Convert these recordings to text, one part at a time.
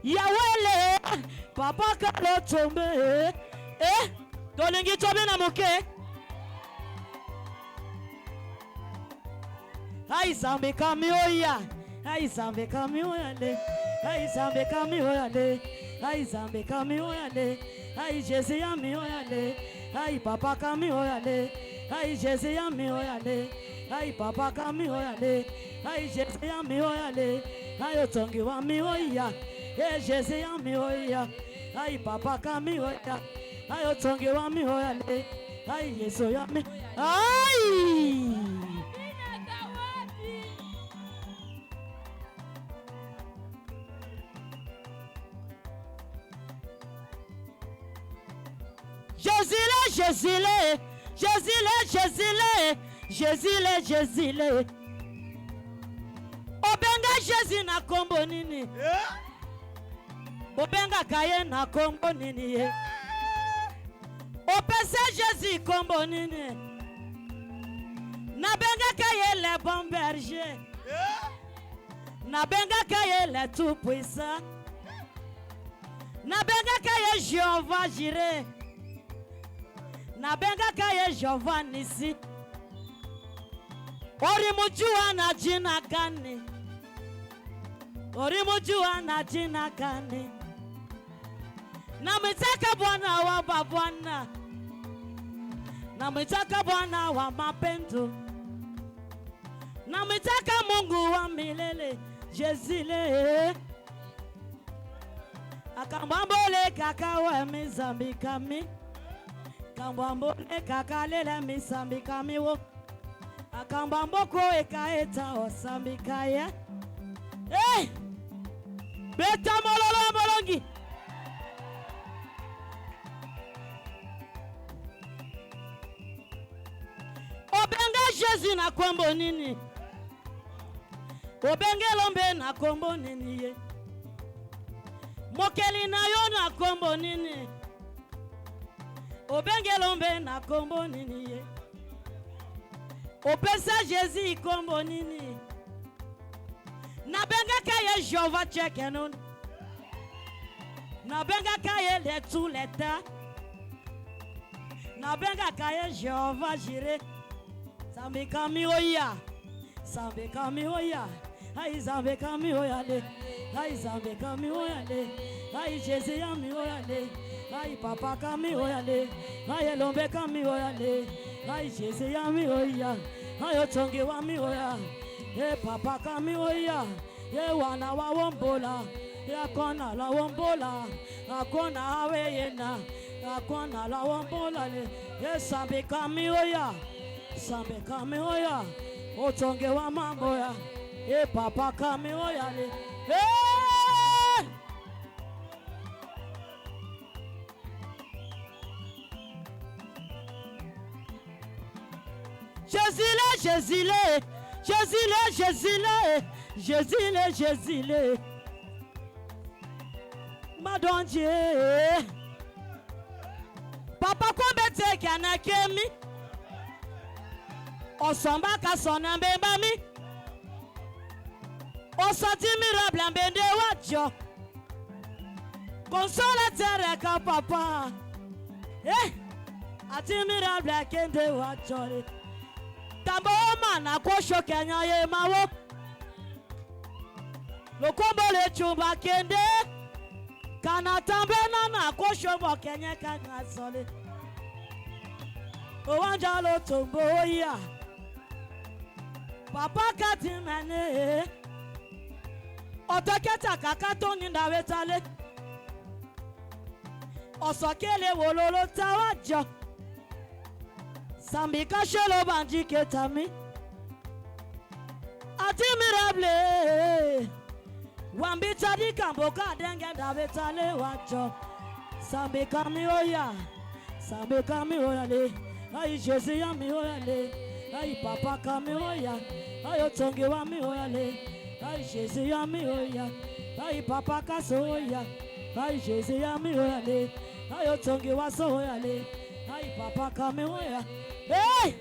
Yawele, papa kalo tombe. Eh, tolingi tombe na moke. Ai zambe kamioya, ai zambe kamioya le, ai zambe kamioya le, ai zambe kamioya le, ai Jésus ya mioya le, ai papa kamioya le, ai Jésus ya mioya le, ai papa kamioya le, ai Jésus ya mioya le, ai otongi wa mioya, eh Jésus ya mioya, ai papa kamioya, ai otongi wa mioya le, ai Yesu ya mi, ai. Jésus-le, Jésus-le. Obenga Jésus na kombo nini? Obenga kaye na kombo nini? Opese Jésus kombo nini? Na benga kaye le bon berger. Na benga kaye le tout puissant. Na benga kaye Jéhovah Jireh. Na benga kaye Jehovah Nisi. Orimujua na jina gani? Orimujua na jina gani? Na mitaka Bwana wa babwana. Na mitaka Bwana wa mapendo. Na mitaka Mungu wa milele. Jésus-le. Akambambole kaka wa mizambikami. Kambambole kaka lela misambikami wo. Akambamboko ekaeta osambikaya. Hey! Beta mololo molongi. Obenga Jésus na kombo nini? Obenge lombe na kombo nini ye? Mokeli na yo na kombo nini? Obenge lombe na kombo nini ye? Opesa Jésus kombo nini? Na benga kaye Jehovah Tchekenon. Na benga kaye le tout l'état. Na benga kaye Jehovah Jireh. Sambe kami oya. Sambe kami oya. Ai zambe kami oya le. Ai zambe kami oya le. Ai Jésus yami oya le. Ai papa kami oya le. Ai lombe kami oya le. Ai Jésus yami oya. Ai otongi wami oya. E papa kami oya. E wana wa wombola. E akona la wombola. Akona awe yena. Akona la wombola le. E sambe kami oya. Sambe kami oya. Otonge wa mambo ya. E papa kami oya le. Hey! Jésus-le. Madon Dieu. Papa kombete kana kemi. Osamba ka sona mbembami. Osati mirable mbende wacho. Consolateur ka papa. Ati mirable kende wacho. Tambo mana kosho Kenya ye mawo. Lokombo le chumba kende. Kana tambe na kosho bo Kenya kanga sole. Owanja lo tombo ya. Papa kati mene. Otoketa kakato ninda wetale. Osokele wololo tawajo. Sambika shelo banji ketami. Admirable. Wambita di kamboka denge da wetale wacho. Sambika mi oya. Sambika mi oya le. Ai Jésus ya mi oya le. Ai papa kami oya. Ai otongi wa mi oya le. Ai Jésus ya mi oya. Ai papa kaso oya. Ai Jésus ya mi oya le. Ai otongi wa so oya le. Ai papa kami oya. Hey!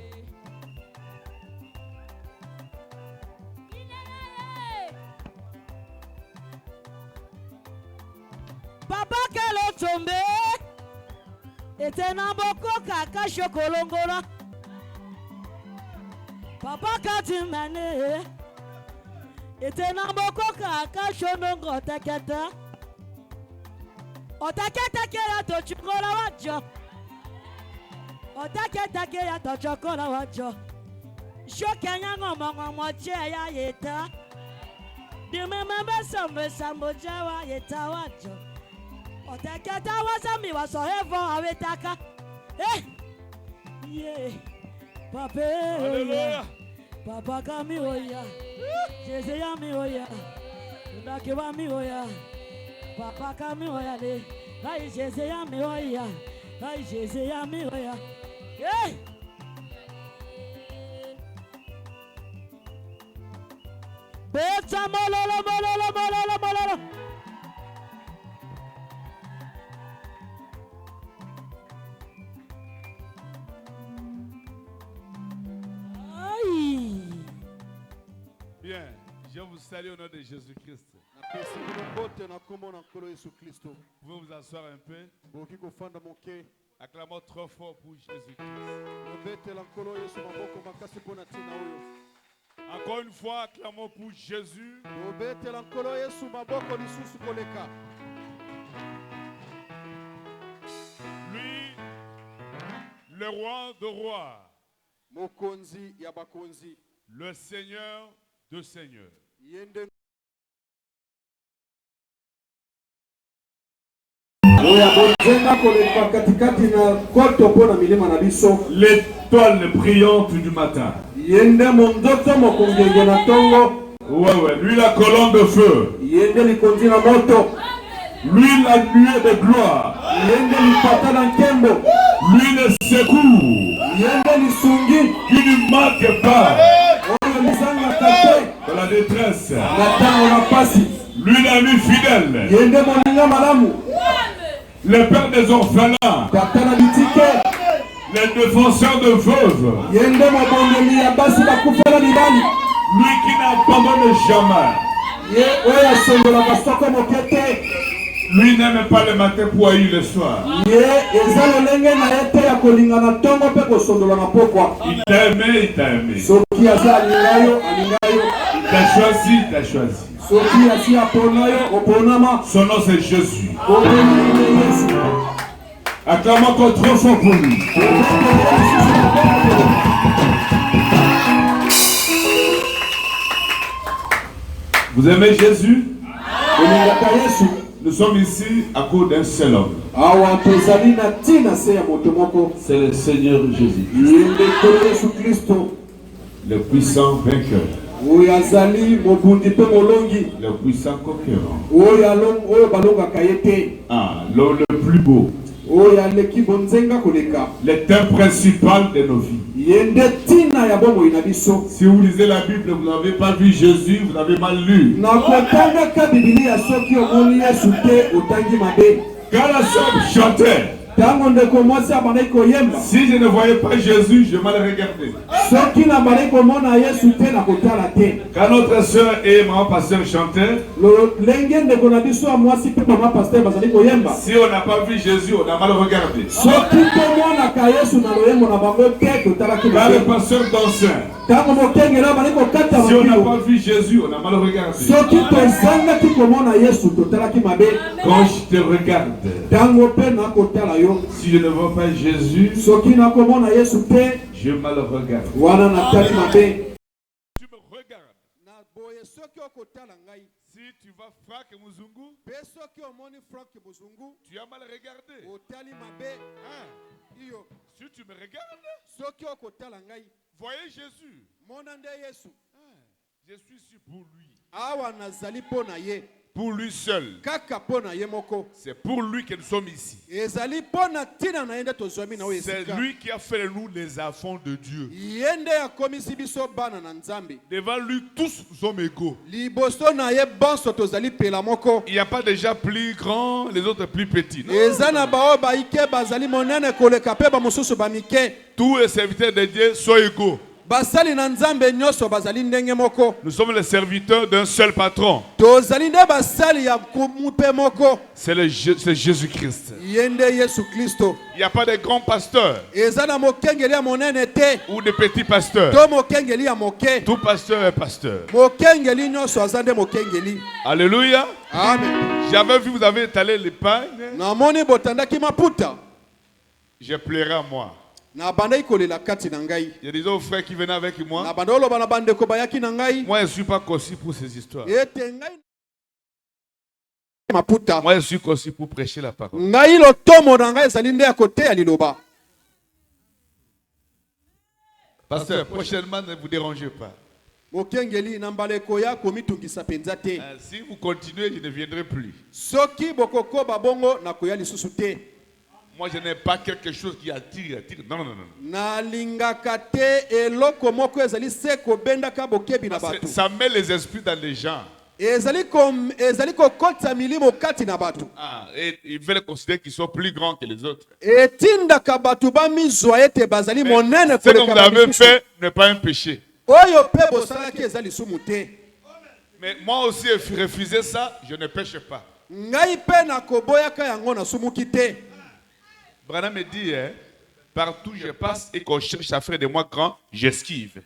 Papa Kalo Tombe. Etena boko kaka chokolongora. Papa Katimane. Etena boko kaka chonongo takata. Otakata kera to chukola wajo. Otakata kera to chukola wajo. Shokanya ngomongo moche ya yeta. Dimembe sambo jawa yeta wajo. Otakata wasami wasohevo awetaka. Yeah. Papa. Alléluia. Papa kami oya. Jésus ya mi oya. Ndake wa mi oya. Papa kami oya le. Ai Jésus ya mi oya. Ai Jésus ya mi oya. Yeah. Beta mololo. Bien, je vous salue au nom de Jésus-Christ. Vous pouvez vous asseoir un peu. Acclamons trop fort pour Jésus-Christ. Encore une fois, acclamons pour Jésus. Lui, le roi de rois. Le Seigneur de seigneurs. L'étoile brillante du matin. Ouais, lui la colonne de feu. Lui la nuée de gloire. Lui le secours. Qui ne manque pas. Dans la détresse. Lui l'ami fidèle. Le père des orphelins. Les défenseurs de veuves. Lui qui n'abandonne jamais. Lui n'aime pas le matin pour haïr le soir. Il t'a aimé, il t'a aimé. Il t'a choisi, il t'a choisi. Son nom c'est Jésus. Acclamons encore trop fort pour lui. Vous aimez Jésus? Nous sommes ici à cause d'un seul homme. C'est le Seigneur Jésus. Le puissant vainqueur. Le puissant conquérant. L'homme le plus beau. Le thème principal de nos vies. Si vous lisez la Bible, vous n'avez pas vu Jésus, vous avez mal lu. Quand la somme chantait, si je ne voyais pas Jésus, je m'allais regarder. Quand notre soeur et maman pasteur chantaient, si on n'a pas vu Jésus, on a mal regardé. Quand le pasteur dansait, si on n'a pas vu Jésus, on a mal regardé. Quand je te regarde, si je ne vois pas Jésus, je mal regarde. Tu me regardes. Si tu vas Franck Muzungu, tu as mal regardé. Si tu me regardes, voyez Jésus. Je suis ici pour lui. Pour lui seul. C'est pour lui que nous sommes ici. C'est lui qui a fait de nous les enfants de Dieu. Devant lui, tous nous sommes égaux. Il n'y a pas déjà plus grand, les autres plus petits. Non. Tous les serviteurs de Dieu sont égaux. Nous sommes les serviteurs d'un seul patron. C'est Jésus-Christ. Il n'y a pas de grands pasteurs ou de petits pasteurs. Tout pasteur est pasteur. Alléluia. Amen. J'avais vu, vous avez étalé l'épargne. J'ai pleuré à moi. Il y a des autres frères qui venaient avec moi. Moi, je ne suis pas conçu pour ces histoires. Moi, je suis conçu pour prêcher la parole. Pasteur, prochainement, ne vous dérangez pas. Si vous continuez, je ne viendrai plus. Moi, je n'ai pas quelque chose qui attire. Non. Ça met les esprits dans les gens. Et ils veulent considérer qu'ils sont plus grands que les autres. Mais ce que vous avez fait n'est pas un péché. Mais moi aussi, je refusais ça, je ne pêche pas. Branham me dit, partout je passe et qu'on cherche à faire de moi grand, j'esquive.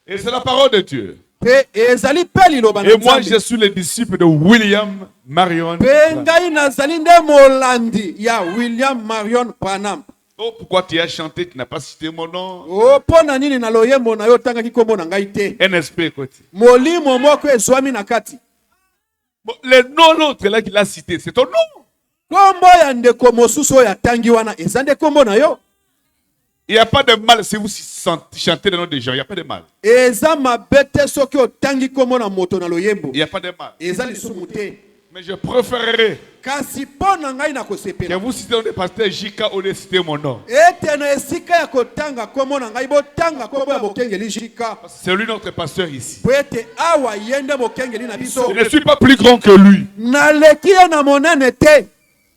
Et c'est la parole de Dieu. Et moi, je suis le disciple de William Marion. Oh, pourquoi tu as chanté, tu n'as pas cité mon nom? NSP, côté. Le nom l'autre là qu'il a cité, c'est ton nom. Il n'y a pas de mal si vous chantez le nom des gens, il n'y a pas de mal. Il n'y a pas de mal. Mais je préférerais que vous citez le pasteur Jika au lieu de citer mon nom. C'est lui notre pasteur ici. Je ne suis pas plus grand que lui.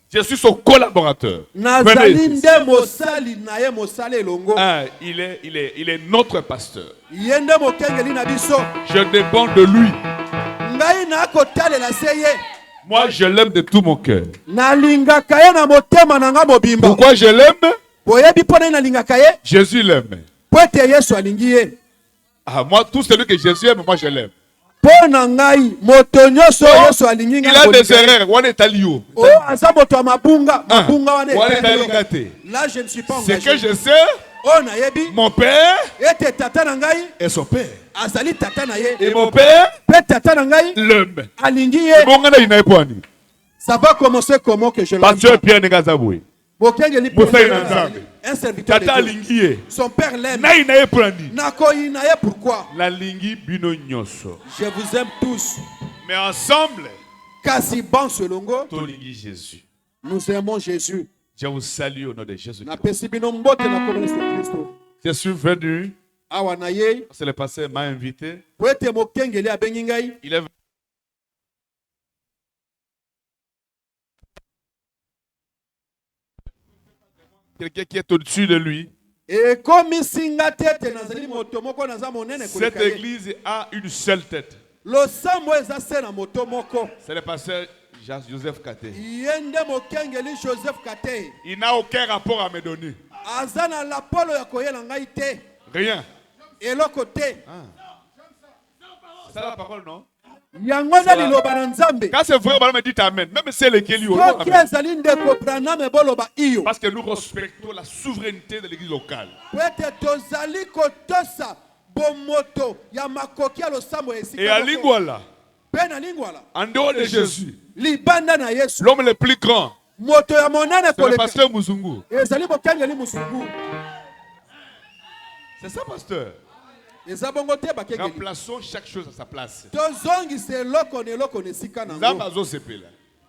Je suis son collaborateur. Il est notre pasteur. Je dépends de lui. Moi, je l'aime de tout mon cœur. Pourquoi je l'aime? Jésus l'aime. Ah, moi, tout celui que Jésus aime, moi je l'aime. Il a des erreurs. Là, je ne suis pas engagé. Ce que je sais, mon père et son père. Et mon père l'aime. Ça va commencer comment que je l'aime? Pasteur Pierre Negazaboui. Un serviteur de Dieu. Son père l'aime. Pourquoi? Je vous aime tous. Mais ensemble, Jésus. Nous aimons Jésus. Je vous salue au nom de Jésus. Je suis venu. C'est le pasteur m'a invité. Il est venu. Quelqu'un qui est au-dessus de lui. Cette église a une seule tête. C'est le pasteur Joseph Kate. Il n'a aucun rapport à me donner. Rien. C'est la parole, non? Quand c'est vrai, on me dit amen. Même si c'est lequel parce que nous respectons la souveraineté de l'église locale. Et à Lingwala, en dehors de Jésus, l'homme le plus grand, c'est le pasteur Muzungu. C'est ça, pasteur. Remplaçons chaque chose à sa place.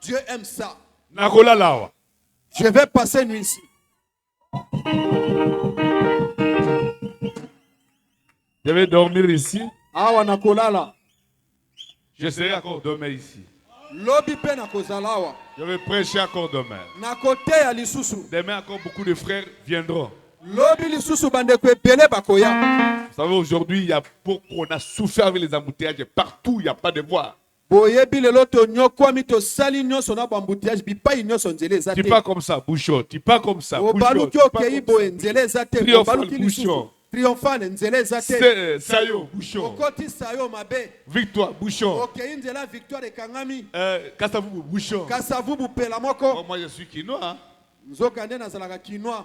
Dieu aime ça. Je vais passer une nuit ici. Je vais dormir ici. Je serai encore dormir ici. Je vais prêcher encore demain. Demain encore beaucoup de frères viendront. Vous savez, aujourd'hui, il y a beaucoup, on a souffert avec les embouteillages et partout, il n'y a pas de voie. Tu pas comme ça, bouchon. Tu pas comme ça, bouchon. Triomphal, Sayo, bouchon. Victoire, bouchon. Kassavubu, bouchon. Moi, je suis quinoa.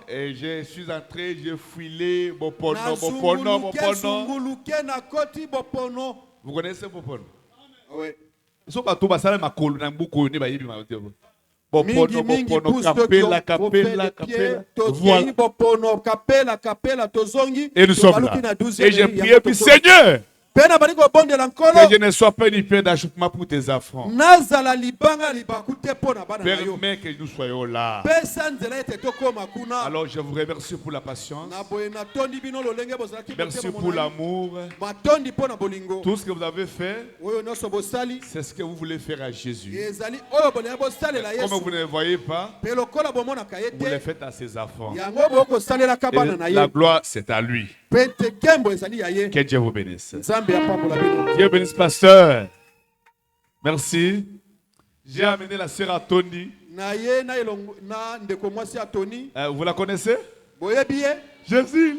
Et je suis entré, j'ai filé Bopono. Vous connaissez Bopono? Oui. Ils sont pas tous basés ma colonne, un bouc connu, Bopono, capella. Et nous sommes là. Et j'ai prié, puis Seigneur, que je ne sois pas une pierre d'achoppement pour tes enfants. Permets que nous soyons là. Alors je vous remercie pour la patience. Merci pour l'amour. Tout ce que vous avez fait, c'est ce que vous voulez faire à Jésus. Comme vous ne le voyez pas, vous le faites à ses enfants. Et la gloire, c'est à lui. Que Dieu vous bénisse. Dieu bénisse, pasteur. Merci. J'ai amené la sœur à Tony. Vous la connaissez? Jésus.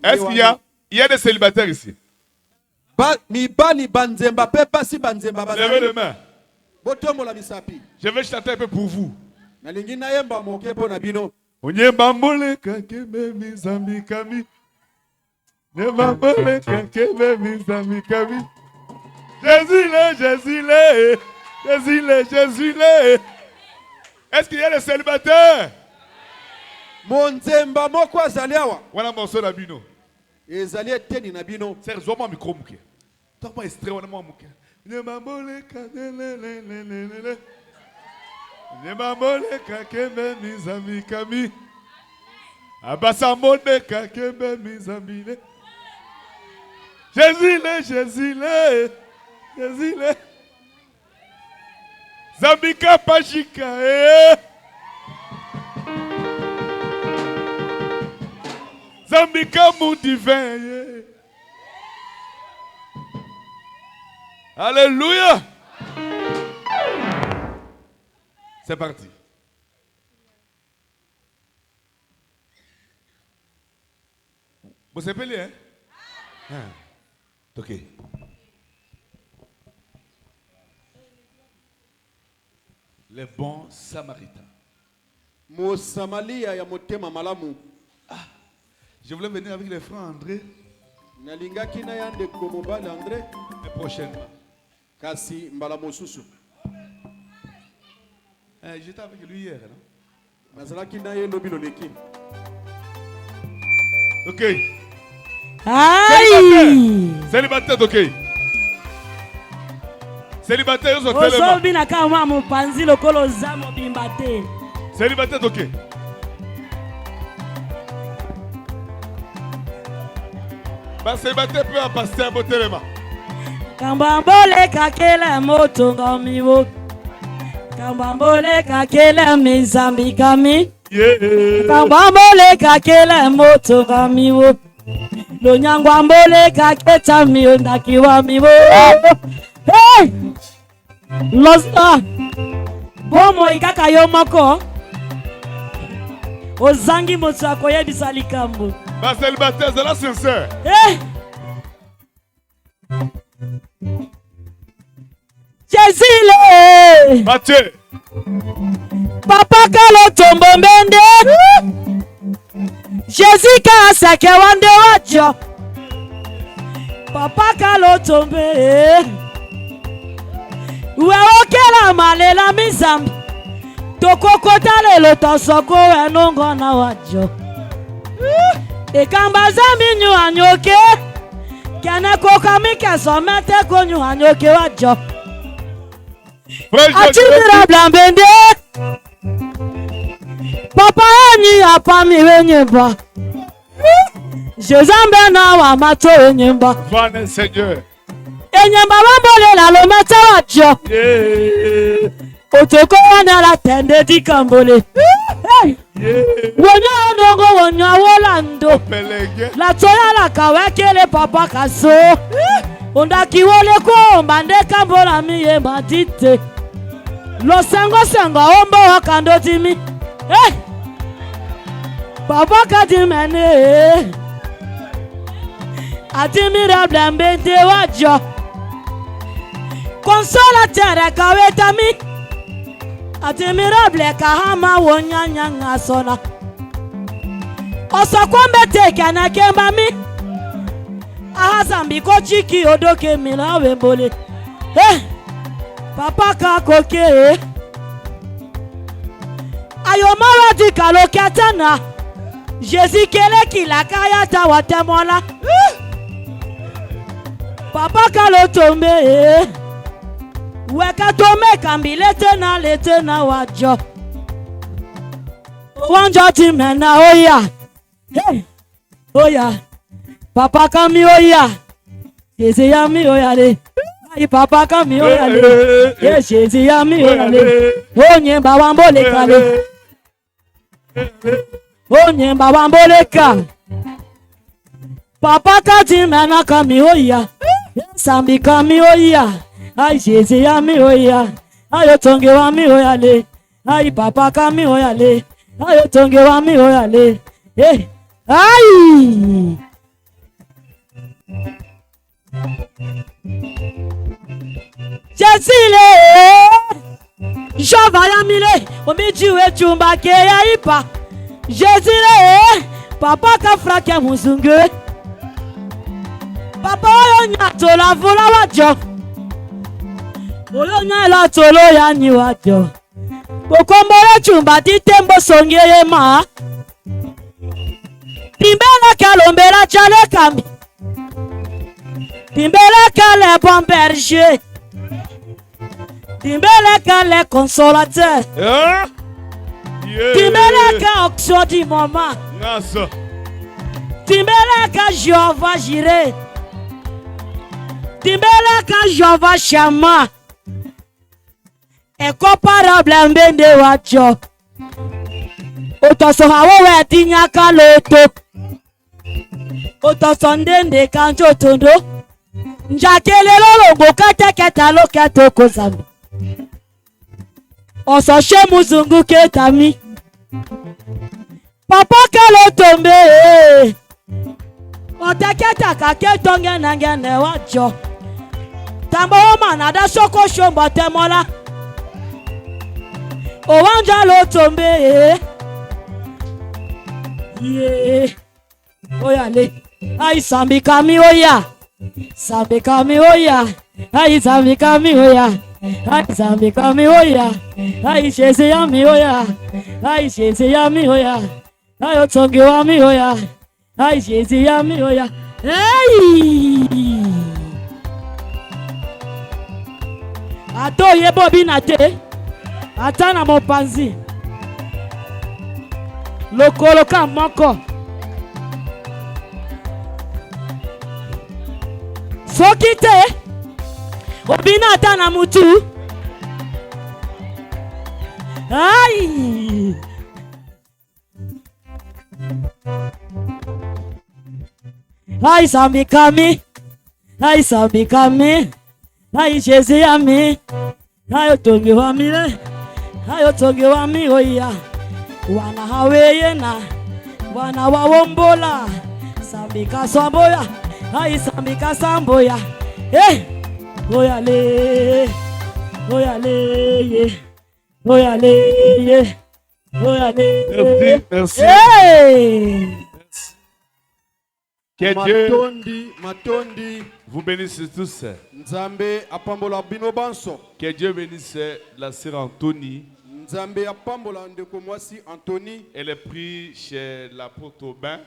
Est-ce qu'il y a des célibataires ici? Levez les mains. Je vais chanter un peu pour vous. Onyebambole kakebe mizambi kami. Nyebambole kakebe mizambi kami. Jésus. Est-ce qu'il y a des célibataires? Monzemba moko azali awa. Wana morceau na bino. Ezali eteni na bino. C'est zoma micro muke. Toi pas extrait wana muke. Nyebambole kakebe. Nyebambole kakebe mizambi kami. Abasamone kakebe mizambi. Jésus. Zambika pashika Zambika mon divin. Alléluia. C'est parti. Vous s'appelez, hein? Ok. Les bons samaritains. Je voulais venir avec les frères André. Mais prochainement. J'étais avec lui hier, non? Ok. Aïe! Célibataire, ok. Célibataire, ils sont Célibataire, ok. Célibataire peut passer un beau téléma. Kambambole kakela moto ngamiwo. Kambambole kakela mizambi kami. Kambambole kakela moto ngamiwo. Lonyangwambole kaketa miondakiwa miwo. Hey! Losta. Bomo ikaka yomako. Ozangi moto akoye bisalikambo. Célibataire, c'est la sincère. Hey! Jésus Mathieu. Papa kalo tombo mende. Jésus ka sake wande wacho. Papa kalo tombe. Uwe okela malela mizambi. Tokokota lelo tosoko enongo na wacho. Ekamba zambi nyu anyoke. Kene kokamike somete konyu anyoke wacho. Achidira blambende. Papa ani apami wenyeba. Jezambe na wa mato enyemba. Va Seigneur. Enyemba bambole la lo mata wajo. Otoko wana la tende di kambole. Wonya ndongo wonya wolando. La toya la kawekele papa kaso. Onda kiwole ko mbande kambola miye matite. Lo sengo ombo wakando timi. Papa kadimene. Admirable mbende wajo. Consolateur kawetami. Admirable kahama wonyanya ngasona. Osokwambe teke na kembami. Ahazambi kochiki odoke mina wembole. Papa kakoke. Ayomara di kalokatana. Jésus kele kilakaya tawatemola. Papa kalotombe. Weka tome kambilete na lete na wajo. Wanjo timena oya. Oya. Papa kami oya. Jésus yami oya le. Ay papa kami oya le. Yes Jésus yami oya le. Onye bawambole kale. Onye bawambole ka. Papa katimena kami oya. Sambi kami oya. Ay Jésus yami oya. Ay otonge wami oya le. Ay papa kami oya le. Ay otonge wami oya le. Ay. Jesile. Jova yamile. Omijiwe chumba ke ya ipa. Jesile. Papa kafrake muzunge. Papa oyo nyato la vola wajo. Oyo nyala tolo ya ni wajo. Bokombole chumba titembo songeye ma. Timbele kalombela chale kambi. Timbele kale bon berger. Timbele kale consolateur. Timbele ka oxo di moment. Timbele ka Jéhovah Jireh. Timbele ka Jéhovah Shammah. Incomparable mbende wacho. Otoso hawe tinyaka loto. Otoso ndende kanjo tondo. Njakele lolongo kate keta loketo kozami. Oso shemu zungu ketami. Papa kalo tombe. Oteketa kake tonge nangene wacho. Tambo mana da soko shombo temola. Owanja lo tombe. Oya le. Ay sambi kami oya. Sambi kami oya. Ay sambi kami oya. Ay sambi kami oya. Ay Jésus yami oya. Ay Jésus yami oya. Ay otonge wami oya. Ay Jésus yami oya. Hey! Ato yebo binate. Atana mopanzi. Lokolo ka moko. Sokite. Obina atana mutu. Ay. Ay sambi kami. Ay sambi kami. Ay Jésus yami. Ay otonge wami le. Ay otonge wami oya. Wana haweye na. Wana wawombola. Sambi kasamboya. Ay sambi kasamboya. Oya le. Oya le. Oya le. Oya le. Merci. Que Dieu Matondi vous bénisse tous. Nzambe apambola bino banso. Que Dieu bénisse la sœur Anthony. Nzambe apambola ndeko mwasi Anthony. Elle est prise chez l'apôtre Aubin.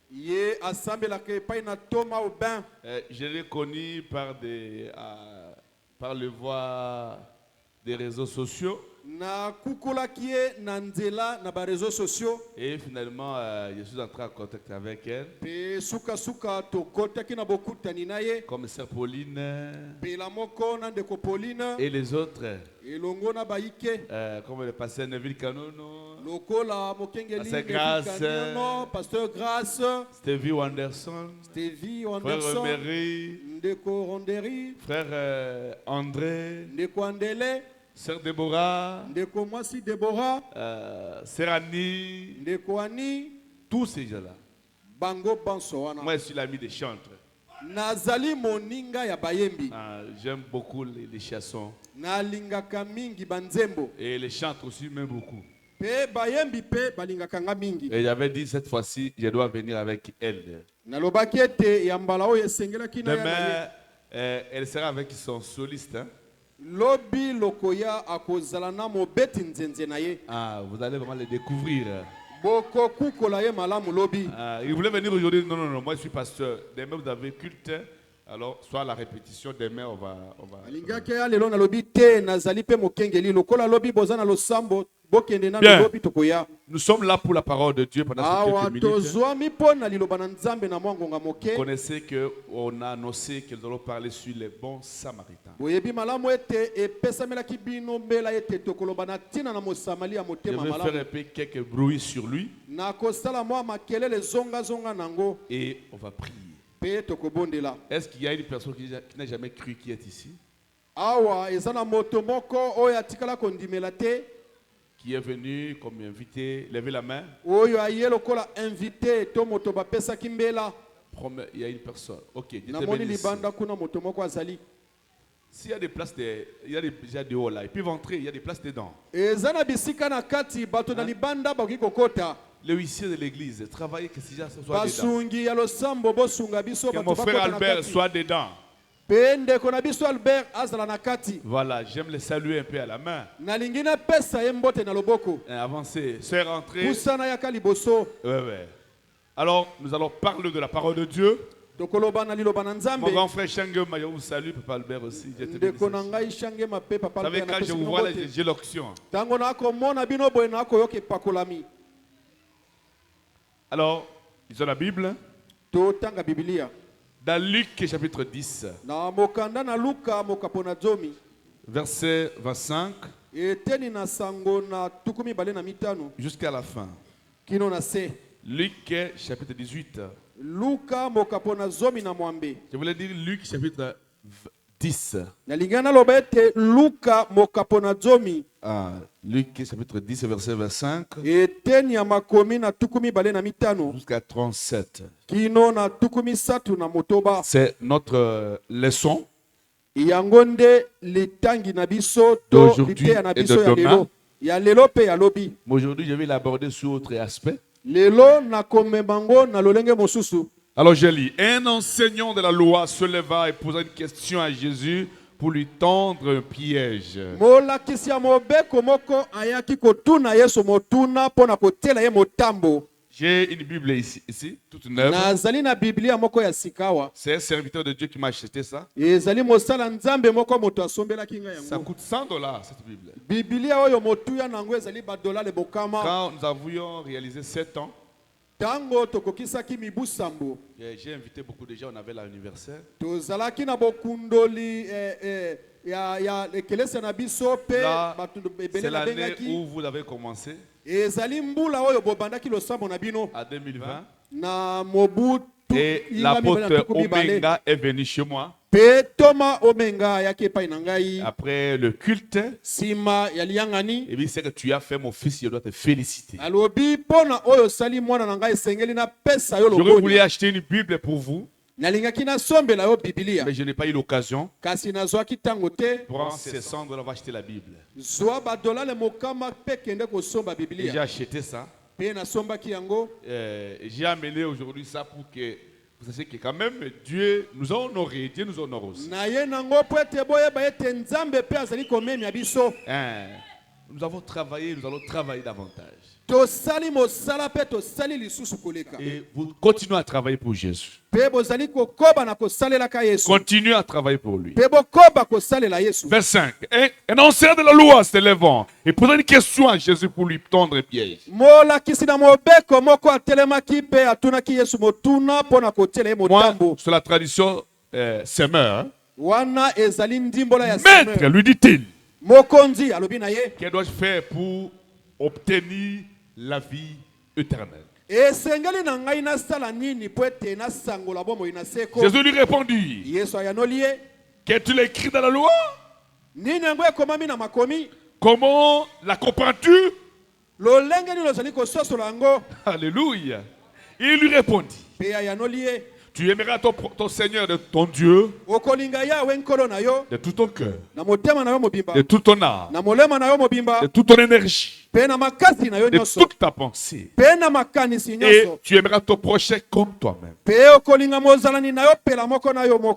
Ye assemble ke pa na Thomas Aubin. Je l'ai connu par le voie des réseaux sociaux. Et finalement, je suis entré en contact avec elle. Comme sœur Pauline. Et les autres. Comme le pasteur Neville Kanono. Pasteur Grâce. Stevie Wanderson. Frère Romery. Frère André. Sœur Déborah, Sœur Annie, tous ces gens-là. Moi, je suis l'ami des chantres. J'aime beaucoup les chansons. Et les chantres aussi m'aiment beaucoup. Et j'avais dit cette fois-ci, je dois venir avec elle. Demain, elle sera avec son soliste. Hein? Ah, vous allez vraiment les découvrir. Il voulait venir aujourd'hui. Non, moi je suis pasteur. Demain vous avez culte. Alors, soit la répétition, demain on va... Bien. Nous sommes là pour la parole de Dieu pendant ces quelques minutes. Vous connaissez qu'on a annoncé que nous allons parler sur les bons samaritains. Je vais faire un peu quelques bruits sur lui. Et on va prier. Est-ce qu'il y a une personne qui n'a jamais cru qui est ici? Qui est venu comme invité, levez la main. Il y a une personne. Ok, s'il y a des places, il y a déjà des hauts là. Ils peuvent entrer, il y a des places dedans. Le huissier de l'église, travaillez que si ça soit dedans. Que mon frère Albert soit dedans. Voilà, j'aime le saluer un peu à la main. Avancez, sœur rentrée. Ouais. Alors, nous allons parler de la parole de Dieu. Mon grand frère Shangema, je vous salue, Papa Albert aussi. Vous savez, quand je vous vois, j'ai l'onction. Alors, ils ont la Bible. Dans Luc chapitre 10, verset 25 jusqu'à la fin. Luc chapitre 18. Je voulais dire Luc chapitre 10. Luc chapitre 10 verset 25 jusqu'à 37. C'est notre leçon d'aujourd'hui et de demain. Aujourd'hui, je vais l'aborder sur autre aspect. Alors je lis. Un enseignant de la loi se leva et posa une question à Jésus pour lui tendre un piège. J'ai une Bible ici, toute neuve. C'est un serviteur de Dieu qui m'a acheté ça. Ça coûte $100 cette Bible. Quand nous avions réalisé 7 ans, j'ai invité beaucoup de gens, on avait l'anniversaire. Là, c'est l'année où vous avez commencé. À 2020. Et l'apôtre Obenga est venu chez moi. Après le culte, et puis c'est que tu as fait mon fils, je dois te féliciter. J'aurais voulu acheter une Bible pour vous, mais je n'ai pas eu l'occasion. Prends ces $100, on va acheter la Bible. Et j'ai acheté ça. J'ai amené aujourd'hui ça pour que vous sachiez que quand même Dieu nous a honorés. Dieu nous honore aussi. Nous avons travaillé, nous allons travailler davantage. Et vous continuez à travailler pour Jésus. Continuez à travailler pour lui. Vers 5. Un ancien de la loi se levant et posant une question à Jésus pour lui tendre un piège. Moi, sur la tradition semeur, maître, lui dit-il, que dois-je faire pour obtenir la vie éternelle? Jésus lui répondit, qu'est-il écrit dans la loi? Comment la comprends-tu? Alléluia. Il lui répondit, tu aimeras ton Seigneur de ton Dieu de tout ton cœur, de toute ton âme, de toute ton énergie, de toute ta pensée. Et tu aimeras ton prochain comme toi-même.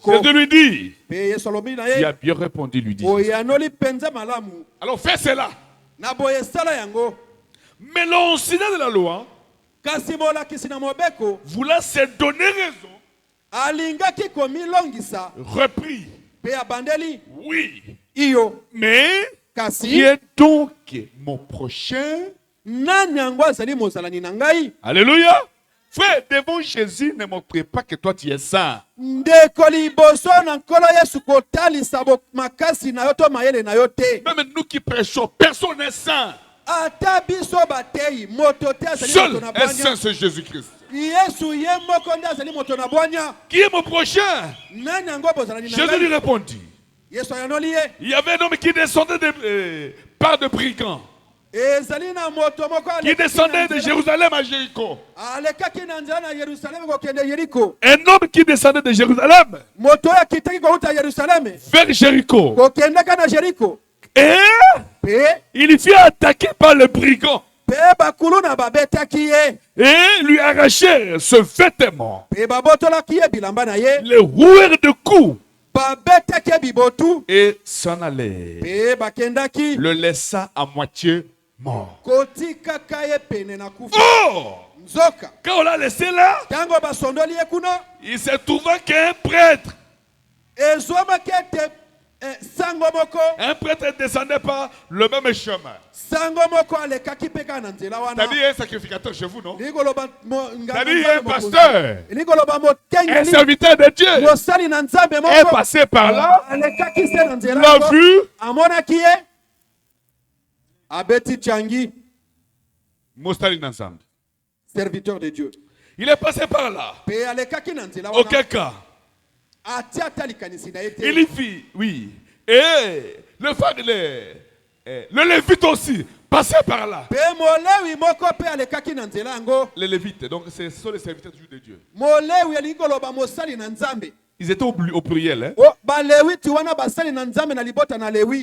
Jésus lui dit, il a bien répondu, lui dit. Alors fais cela. Mais l'enseignant de la loi, voulant se donner raison, repris, oui, mais qui est donc mon prochain? Alléluia. Frère, devant Jésus, ne montrez pas que toi tu es saint. Même nous qui prêchons, personne n'est saint. Seul est saint, c'est Jésus-Christ. Qui est mon prochain? Jésus lui répondit. Il y avait un homme qui descendait par de brigands, qui descendait de Jérusalem à Jéricho. Un homme qui descendait de Jérusalem vers Jéricho. Et il fut attaqué par le brigand. Et lui arracher ce vêtement. Le roueur de coups. Et s'en allait. Le laissa à moitié mort. Oh! Quand on l'a laissé là, il se trouva qu'un prêtre. Un prêtre descendait par le même chemin. C'est-à-dire un sacrificateur chez vous, non? C'est-à-dire un pasteur, un serviteur de Dieu est passé par là, l'a vu. Serviteur de Dieu. Il est passé par là. Auquel cas? Il y fit, oui. Et le Lévite aussi passait par là. Les Lévites, donc ce sont les serviteurs de Dieu. Ils étaient au pluriel. Hein?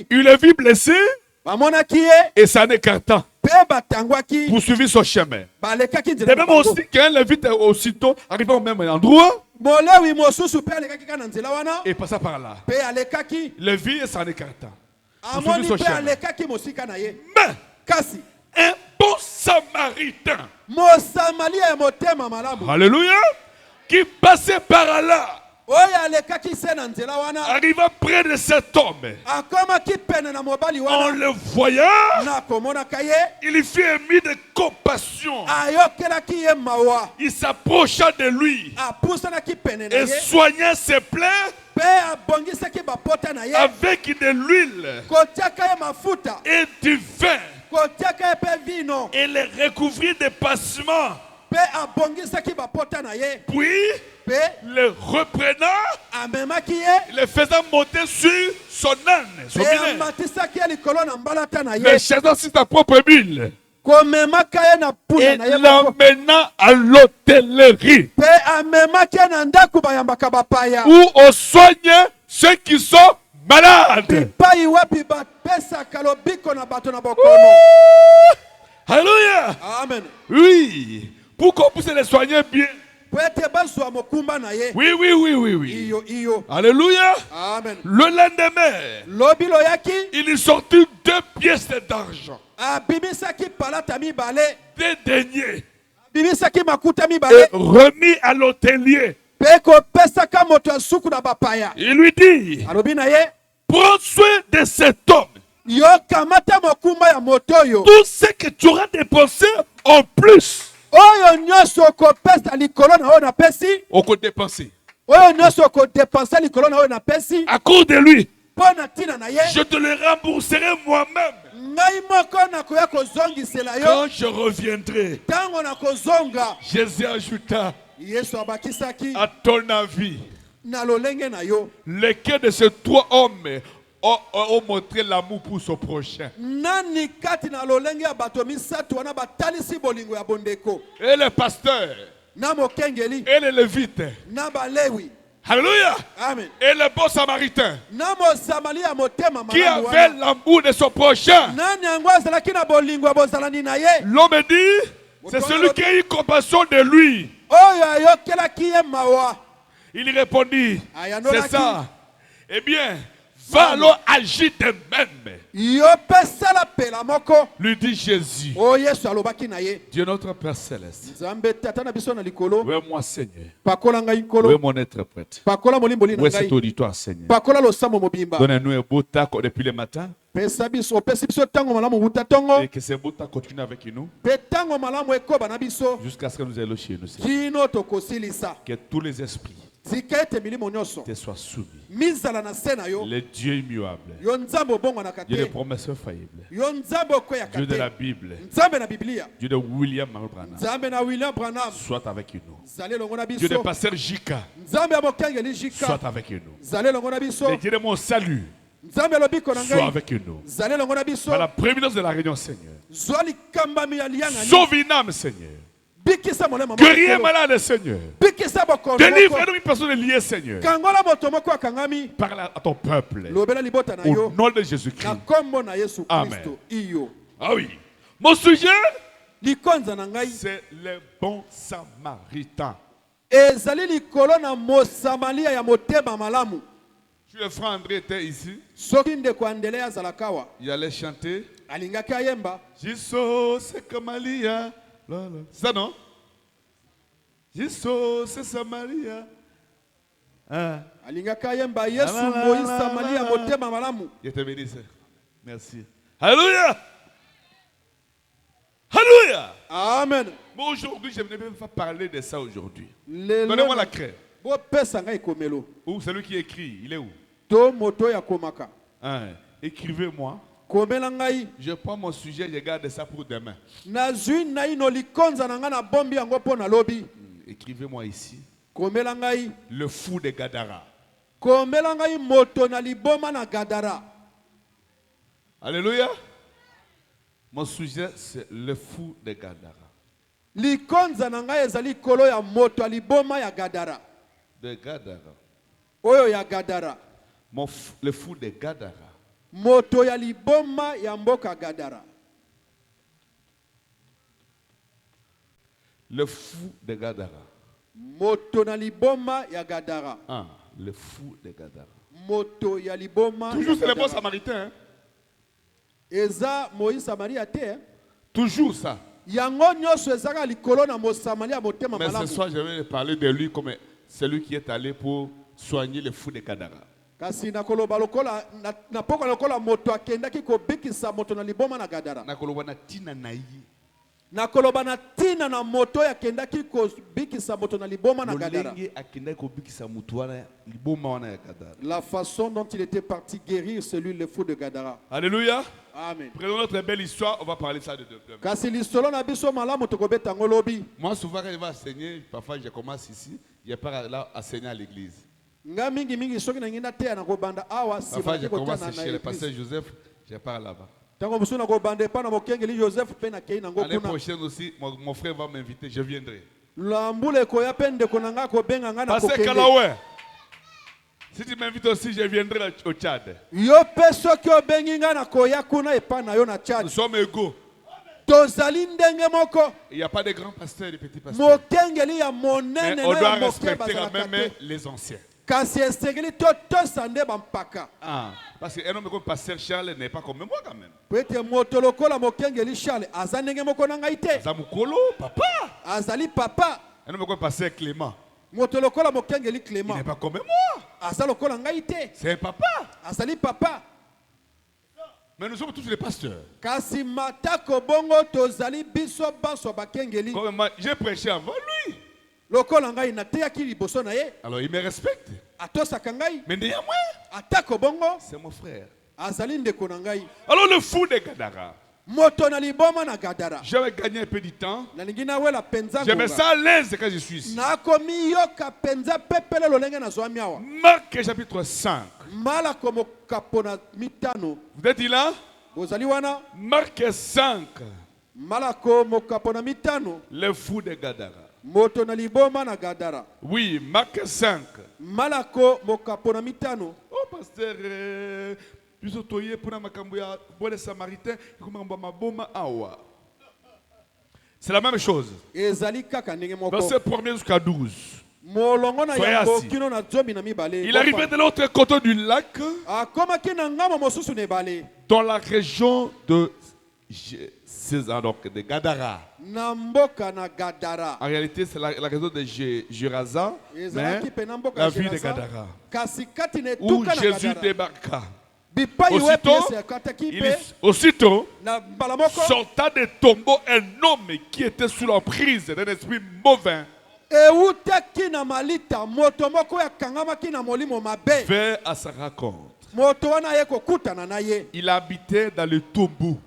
Il le vit blessé et s'en écartant, poursuivit son chemin. De même aussi qu'un Lévite aussitôt arrivé au même endroit et passa par là. Le vit et s'en écartant, poursuivit son chemin. Mais un bon samaritain, alléluia, qui passait par là, arriva près de cet homme. En le voyant, il fit ému de compassion. Il s'approcha de lui et soigna ses plaies avec de l'huile et du vin, et les recouvrit de passements. Puis, le reprenant, le faisant monter sur son âne, son binet, le chassant sur sa propre mule, et l'emmena à l'hôtellerie, où on soigne ceux qui sont malades. Alléluia. Amen. Oui, pour qu'on puisse les soigner bien, Oui, oui, oui, oui, oui. Alléluia. Amen. Le lendemain, il est sorti 2 pièces d'argent. Des deniers. Et remis à l'hôtelier. Il lui dit, prends soin de cet homme. Tout ce que tu auras dépensé en plus. On peut dépenser. À cause de lui, je te le rembourserai moi-même. Quand je reviendrai, Jésus ajouta, à ton avis, lesquels de ces 3 hommes ont montré l'amour pour son prochain? Et les pasteurs, et les lévites, alléluia. Amen. Et le bon samaritain qui avait l'amour de son prochain. L'homme dit, c'est celui qui a eu compassion de lui. Il répondit, c'est ça. Eh bien, va alors agir de même. Lui dit Jésus. Dieu notre Père Céleste. Oui, moi Seigneur. Oui, mon être prêtre. Oui, cet auditoire Seigneur. Donnez-nous un beau tac depuis le matin. Et que ce beau tac continue avec nous. Jusqu'à ce que nous allions chez nous. Que tous les esprits te soient soumis. Le Dieu immuable. Dieu des promesses infaillibles. Dieu de la Bible. Dieu de William Branham. Soit avec nous. Dieu de pasteur Jika. Soit avec nous. Le Dieu de mon salut. Soit avec nous. Par la prééminence de la réunion, Seigneur. Sauve une âme, Seigneur. Guéris un malade, Seigneur. Délivre-nous une personne liée, Seigneur. Parle à ton peuple. Au nom de Jésus-Christ. Amen. Ah oui. Mon sujet, c'est le bon samaritain. Le frère André était ici. Il allait chanter. Jiso c'est Kamalia. Ça non? Jiso c'est Samaria. Il était béni. Merci. Alléluia. Alléluia. Amen. Mais aujourd'hui, je ne vais même pas parler de ça aujourd'hui. Donnez-moi la craie. Où celui qui écrit, il est où? Écrivez-moi. Je prends mon sujet, je garde ça pour demain. Écrivez-moi ici. Le fou de Gadara. Alléluia. Mon sujet, c'est le fou de Gadara. De Gadara. Le fou de Gadara. Moto ya liboma ya mboka Gadara. Le fou de Gadara. Moto na liboma ya Gadara. Ah, le fou de Gadara. Moto ya liboma. Toujours c'est le bon samaritain. Hein? Eza Moïse Samaria te. Hein? Toujours ça. Yango nyoso ezaka likolo na mo Samaria motema malamu. Mais ce soir je vais parler de lui comme celui qui est allé pour soigner le fou de Gadara. Kasi nakoloba lokola na poko lokola moto akendaki ko bikisa moto na liboma na Gadara. Nakoloba na tina na yi. Nakoloba na tina na moto akendaki ko bikisa moto na liboma na Gadara. Akendaki ko bikisa moto wana liboma wana ya Gadara. La façon dont il était parti guérir celui le fou de Gadara. Alléluia. Amen. Prenons notre belle histoire, on va parler ça de demain. Kasi l'histoire na biso malamu tokobeta ngolobi. Moi souvent quand je vais enseigner, parfois je commence ici, je pars là enseigner à l'église. Parfois je commence chez le pasteur Joseph, je pars là-bas. L'année prochaine aussi, mon frère va m'inviter, je viendrai. Pasteur Kalaoué, si tu m'invites aussi, je viendrai au Tchad. Nous sommes égaux. Il n'y a pas de grands pasteurs et de petits pasteurs. Mais on doit respecter quand même les anciens. Parce qu'un homme comme pasteur Charles n'est pas comme moi quand même. Papa. Un homme comme pasteur Clément. Il n'est pas comme moi. C'est un papa. Mais nous sommes tous les pasteurs. Comme moi, j'ai prêché avant lui. Alors il me respecte. Mais néanmoins, c'est mon frère. Alors le fou de Gadara. J'avais gagné un peu de temps. Je me sens à l'aise quand je suis ici. Marc chapitre 5. Vous êtes là? Marc 5. Le fou de Gadara. Oui, Marc 5. Oh, pasteur, c'est la même chose. Verset 1er jusqu'à 12. Soyez assis. Il arrivait de l'autre côté du lac, dans la région de César, donc de Gadara. En réalité, c'est la région de Gerasa, mais la ville de Gadara, où Jésus débarqua. Aussitôt, sortant des tombeaux un homme qui était sous l'emprise d'un esprit mauvais. Vers à sa rencontre. Il habitait dans le tombeau.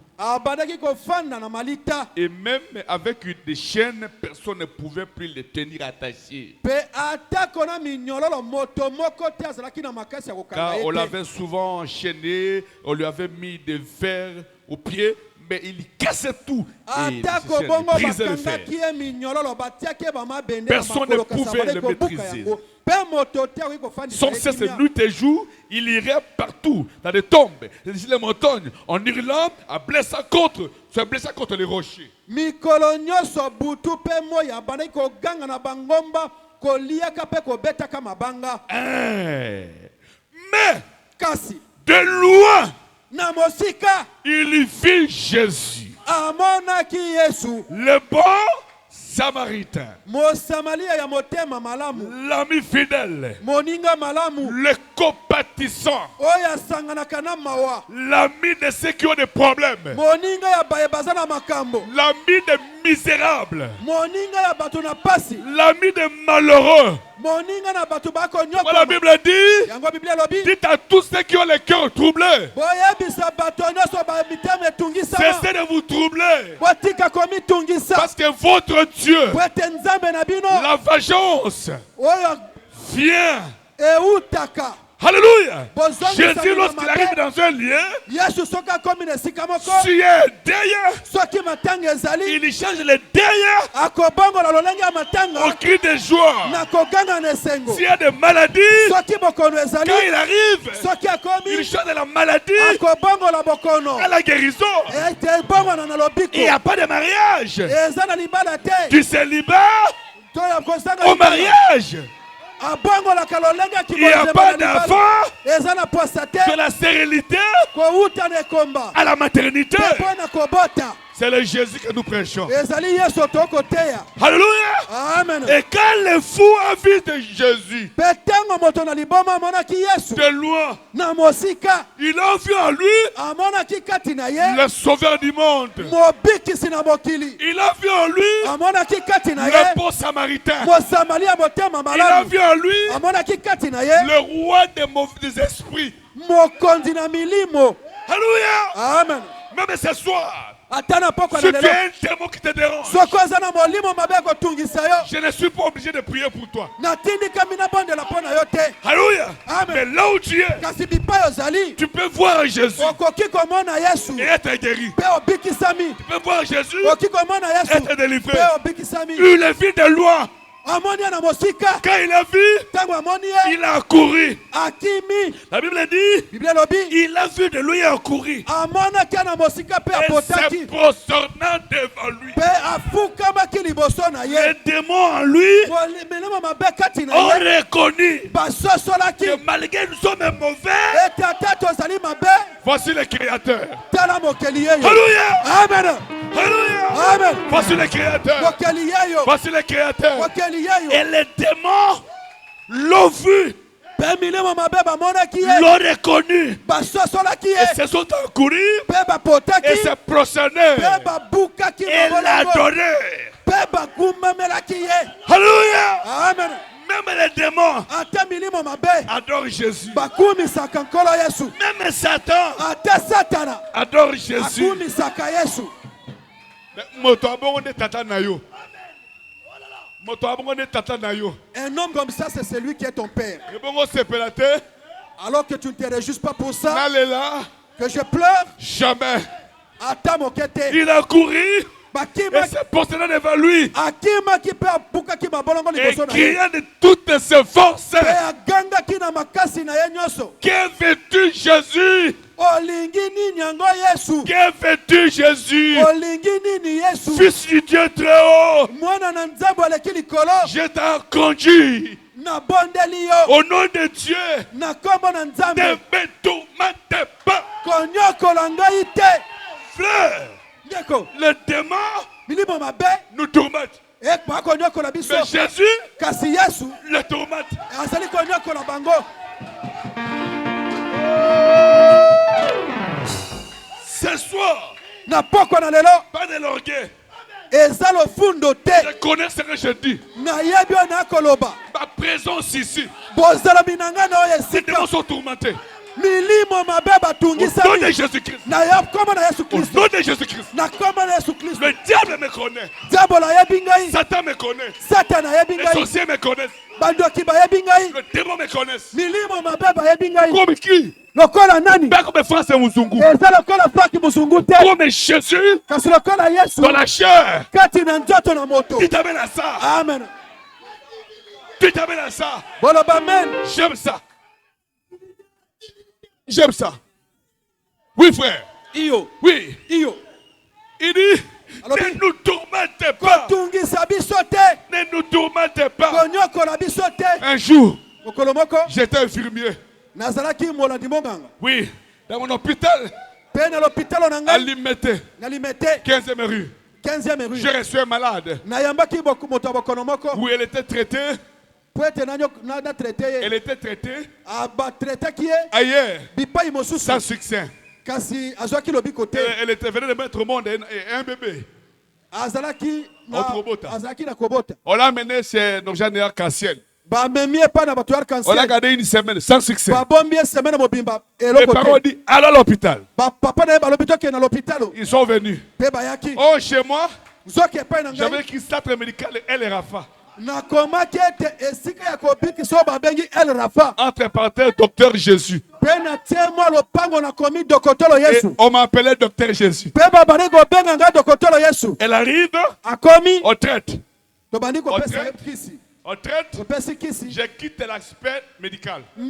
Et même avec des chaînes, personne ne pouvait plus les tenir attachés. Car on l'avait souvent enchaîné, on lui avait mis des verres aux pieds, mais il cassait tout. Et il brisait le fer. Personne ne pouvait le maîtriser. Sans cesse, nuit et jour, il irait partout, dans des tombes, dans les montagnes, en hurlant, à blessant contre les rochers. Mais de loin, il vit Jésus, le bon Samaritain, l'ami fidèle, le compatissant, l'ami de ceux qui ont des problèmes, l'ami des misérables, l'ami des malheureux. La Bible dit, dites à tous ceux qui ont le cœur troublé, cessez de vous troubler, parce que votre Dieu, la vengeance, vient. Alléluia. Jésus, lorsqu'il arrive dans un lieu, s'il y a un deuil, il change le deuil au cri de joie. S'il y a des maladies, quand il arrive, il change de la maladie à la guérison. Il n'y a pas de mariage. Du célibat au mariage. Il n'y a pas d'enfant, de la stérilité à la maternité. C'est le Jésus que nous prêchons. Alléluia. Amen. Et quand le fou a vu de Jésus de loin, il a vu en lui le sauveur du monde. Il a vu en lui le bon samaritain. Il a vu en lui le roi des esprits. Alléluia. Amen. Même ce soir, si tu as un démon qui te dérange, je ne suis pas obligé de prier pour toi. Alléluia. Mais là où tu es, tu peux voir Jésus et être guéri. Tu peux voir Jésus et être délivré. Il est vu de loin. Quand il a vu, il a couru. La Bible dit, il a vu de lui et a couru. Et se prosternant devant lui. Les démons en lui ont reconnu que malgré nous sommes mauvais, voici le Créateur. Alléluia. Amen. Alléluia. Amen. Voici le Créateur. Voici le Créateur. Et les démons l'ont vu, l'ont reconnu, et se sont encourus et se prosternaient et l'adoré. Alléluia. Amen. Même les démons adorent Jésus. Même Satan adore Jésus. Un homme comme ça, c'est celui qui est ton père. Alors que tu ne te réjouis pas pour ça, que je pleure, jamais. Il a couru et s'est prosterné devant lui. Et criant de toutes ses forces. Que veux-tu, Jésus? Que veux-tu, Jésus? Fils du Dieu très haut, je t'ai conduit. Au nom de Dieu, ne me tourmente pas. Frère, le démon nous tourmente. Mais Jésus le tourmente. Ce soir, pas de l'orgueil. Je connais ce que je dis. Ma présence ici, ces démons sont tourmentés. Au nom de Jésus-Christ. Au nom de Jésus-Christ. Le diable me connaît. Satan me connaît. Les sorciers me connaissent. Le démon me connaît. Comme qui? Comme France Muzungu. Comme Jésus dans la chair. Tu t'amènes à ça. Amen. Tu t'amènes à ça. J'aime ça. J'aime ça. Oui, frère. Oui. Il dit, ne nous tourmentez pas. Ne nous tourmentez pas. Un jour, j'étais infirmier. Oui, dans mon hôpital. À Limete, 15e rue. J'ai reçu un malade. Où elle était traitée. Elle était traitée ailleurs, sans succès. Elle était venue de mettre au monde un bébé. On l'a amené chez nos général Cassiel. On l'a gardé une semaine sans succès. Les parents disent allons à l'hôpital. Ils sont venus. Oh, chez moi, j'avais écrit centre médical El Rafa. Entre parenthèses, docteur Jésus. Et on m'appelait docteur Jésus. Elle arrive, on traite. On traite, je quitte l'aspect médical. Je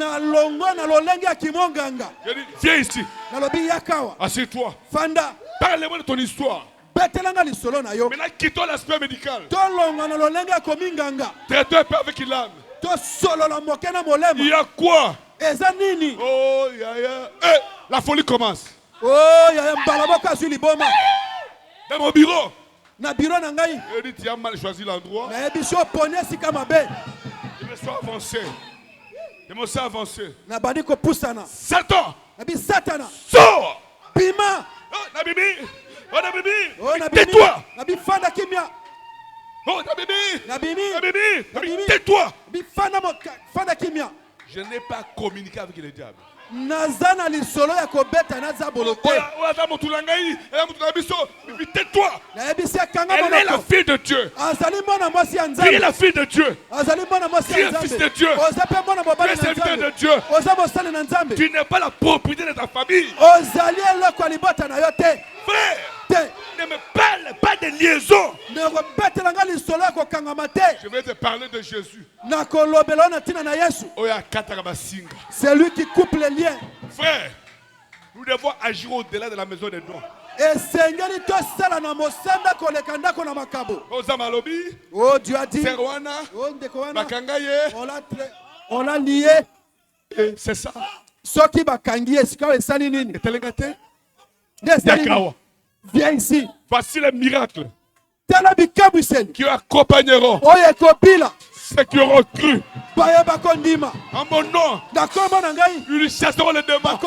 dis, viens ici. Assieds-toi. Parle-moi de ton histoire. Maintenant, quittons l'aspect médical. Traite-toi pas avec l'âme. Il y a quoi? Oh, la folie commence. Dans mon bureau. Je dis, tu as mal choisi l'endroit. Je me suis avancé. Satan. Sors. Oh, tais-toi. Oh, tais-toi. Je n'ai pas communiqué avec le diable. Tais-toi. Elle est la fille de Dieu. Tu es la fille de Dieu. Tu es fils de Dieu. Tu es serviteur de Dieu. Tu n'es pas la propriété de ta famille. Frère, Ne me parle pas de liaison. Je vais te parler de Jésus. C'est lui qui coupe les liens. Frère, nous devons agir au-delà de la maison des dons. Oh, Dieu a dit. On l'a lié. C'est ça. Viens ici. Voici les miracles qui accompagneront ceux qui auront cru. En mon nom, ils chasseront les démons.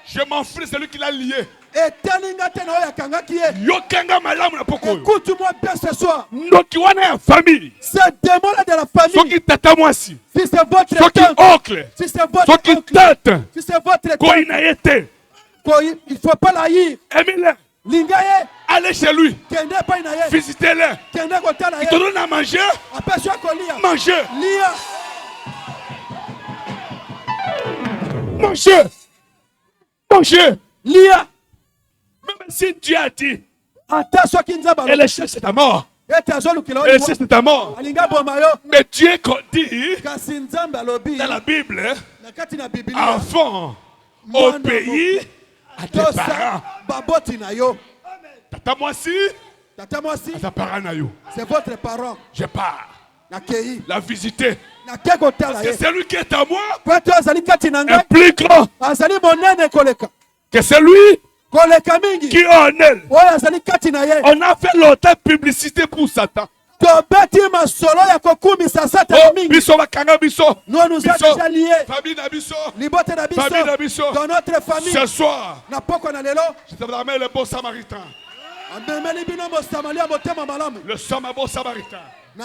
Je m'en fous de celui qui l'a lié. Écoute-moi bien ce soir. Famille. Ce démon-là de la famille. Si c'est votre oncle, si c'est votre tante, si c'est votre tante, il ne faut pas l'haïr. Allez chez lui. Visitez-le. Il te donne à manger. Mangez. Mangez. Lia. Même si Dieu a dit, et le chef c'est ta mort. C'est ta mort. Mais Dieu dit dans la Bible, enfant, obéis à tes parents. Tata Mwasi, c'est votre parent. Je pars la visiter. Parce que celui qui est à moi est plus grand que celui qui est en elle. On a fait longtemps publicité pour Satan. Nous nous a déjà liés. Famille dans notre famille. Ce soir, je te ramène le bon samaritain. Le bon samaritain. Il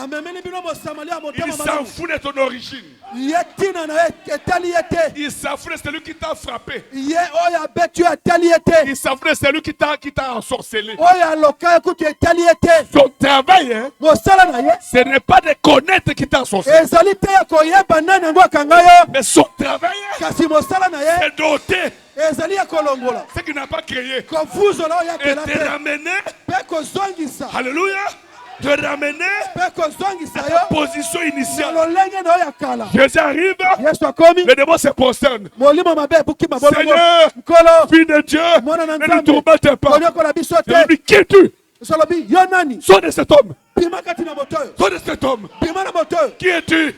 s'en fout de ton origine. Il s'en fout de celui qui t'a frappé. Il s'en fout de celui qui t'a ensorcelé. Son travail, ce n'est pas de connaître qui t'a ensorcelé. Mais son travail, c'est d'ôter ce qu'il n'a pas créé. Et te ramener. Alléluia. De ramener à ta position initiale. Jésus arrive, le démon se prosterne. Seigneur, fils de Dieu, ne nous tourmente pas. Je lui dis, qui es-tu? Sors de cet homme. Sors de cet homme. Qui es-tu?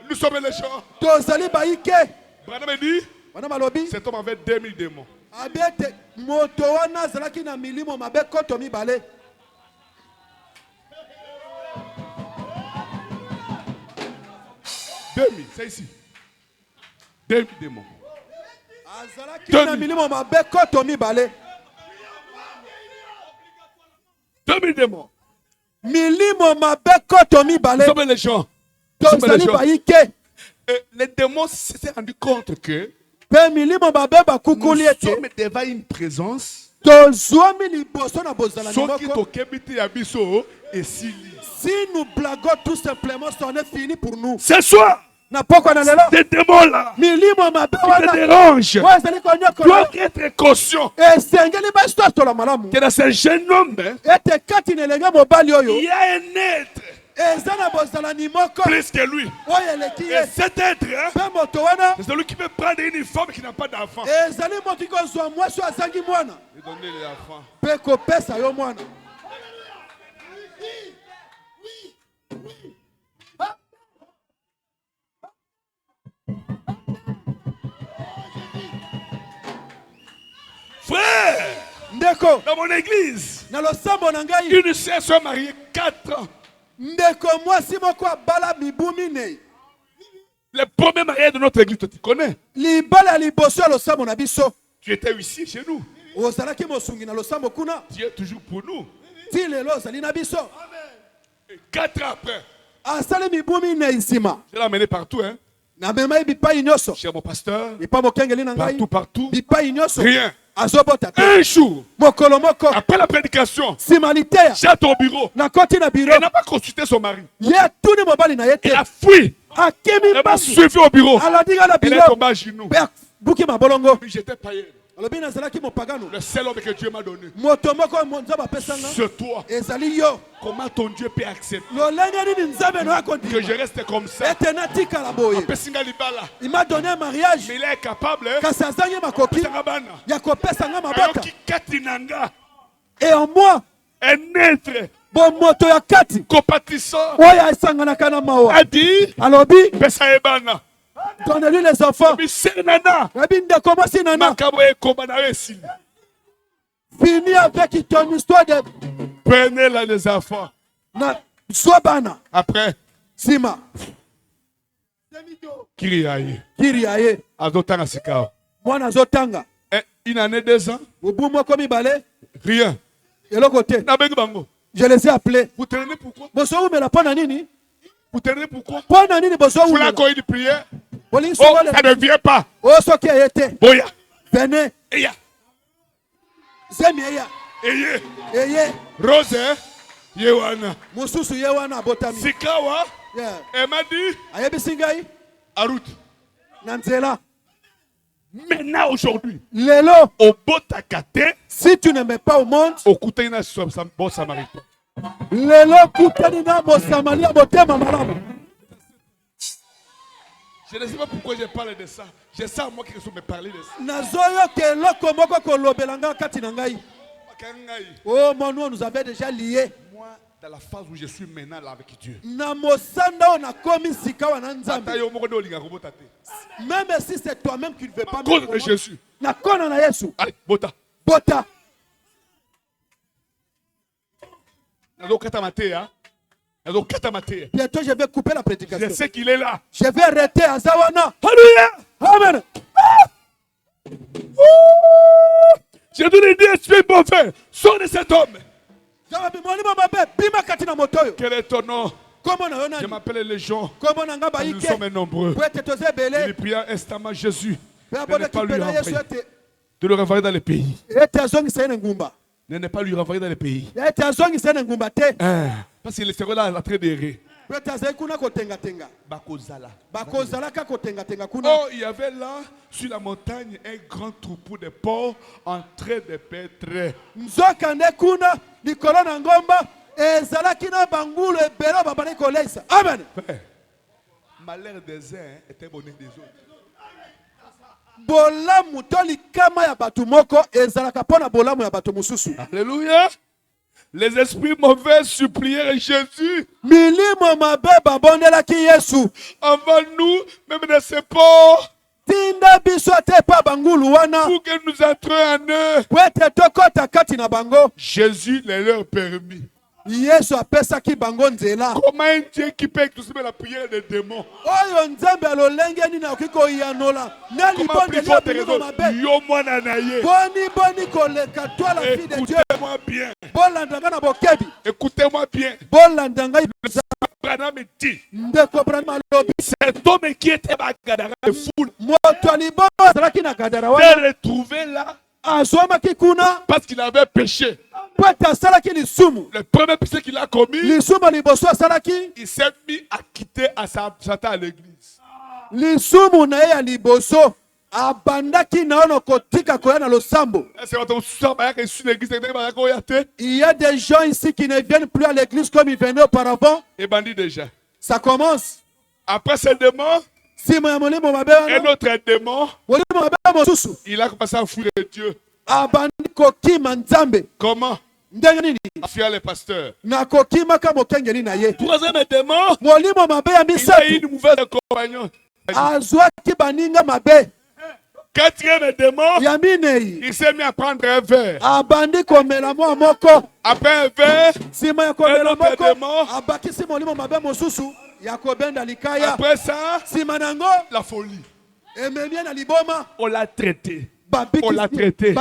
Nous sommes les gens. Branham dit, cet homme avait 2000 démons. 2000, c'est ici. 2000 démons. 2000 démons. Nous sommes les gens. Les démons s'étaient rendus compte que nous sommes devant une présence. Si nous blaguons tout simplement, c'en est fini pour nous. Ce soir, ces démons-là qui te dérangent doivent être conscients que dans ce jeune homme, il y a un être plus que lui. Et cet être, c'est celui qui peut prendre une femme qui n'a pas d'enfant et donner l'enfant. Frère, dans mon église, une sœur soit mariée 4 ans. Le premier mariage de notre église, tu connais. Tu étais ici chez nous. Tu es toujours pour nous. Et 4 ans après, je l'ai amené partout. Hein. Chez mon pasteur, partout. Rien. Un jour, après la prédication, j'ai à ton bureau. Elle n'a pas consulté son mari. Elle a fui. Elle m'a suivi au bureau. Elle est tombée à genoux. J'étais païen. Le seul homme que Dieu m'a donné. C'est toi. Comment ton Dieu peut accepter que je reste comme ça? Il m'a donné un mariage. Mais il est capable. Et en moi, un être compatissant a dit, donnez-lui les enfants. Fini avec ton histoire de... Prenez-la les enfants. Après, Sima. Kiriaye. Azotanga sikao. Mwana zotanga. Une année, 2 ans. Rien. Je les ai appelés. Vous traînez pourquoi? Vous traînez pourquoi? Vous la coïe de prière. Oh, ça ne vient pas. Boya. Venez. Eya. Zemieya. Eye. Rose. Yewana. Mususu yewana botami. Sikawa. Elle m'a dit. Ayebisingai. Arut. Nanzela. Maintenant, aujourd'hui, Lelo. Au Botakate, si tu ne mets pas au monde, au Koutaina bon Samaritain. Lelo Koutanina bon Samaria botema malamu. Je ne sais pas pourquoi je parle de ça. Je sais à moi qui me parler de ça. Nazoyo ke loko moko kolobelanga kati na ngai. Oh mon nom nous avait déjà liés. Moi, dans la phase où je suis maintenant là avec Dieu. Même si c'est toi-même qui ne veux pas. Cause de Jésus. Allez, bota. Bota. Bientôt je vais couper la prédication. Je sais qu'il est là. Je vais arrêter à Zawana. Alléluia. Amen. Je te l'ai dit, esprit mauvais, sors de cet homme. Quel est ton nom? Je m'appelle les gens. Nous sommes nombreux. Il prie instamment Jésus de ne pas lui renvoyer. De le renvoyer dans les pays. De ne pas lui renvoyer dans les pays. Parce qu'il serait là en train d'errer. Oh, il y avait là, sur la montagne, un grand troupeau de porcs en train de paître. Amen. Malheur des uns était bonheur des autres. Alléluia. Les esprits mauvais supplièrent Jésus. Envoie nous, même dans ces porcs, pour que nous entrions en eux. Jésus les leur permis. Comment un Dieu qui peut exaucer la prière des démons? Comment prie votre raison? Écoutez-moi bien. Écoutez-moi bien. Branham dit, cet homme qui était Bagadara de foule, s'est retrouvé là parce qu'il avait péché. Le premier péché qu'il a commis, il s'est mis à quitter à Satan à l'église. Il y a des gens ici qui ne viennent plus à l'église comme ils venaient auparavant. Et bandit déjà. Ça commence. Après ce démon, un autre démon, il a commencé à fouiller Dieu. Comment? À fuir les pasteurs. Troisième démon, il a eu une mauvaise compagnon. Quatrième démon, il s'est mis à prendre un verre. Après un verre, un autre démon. Après ça, la folie. On l'a traité. On l'a traité.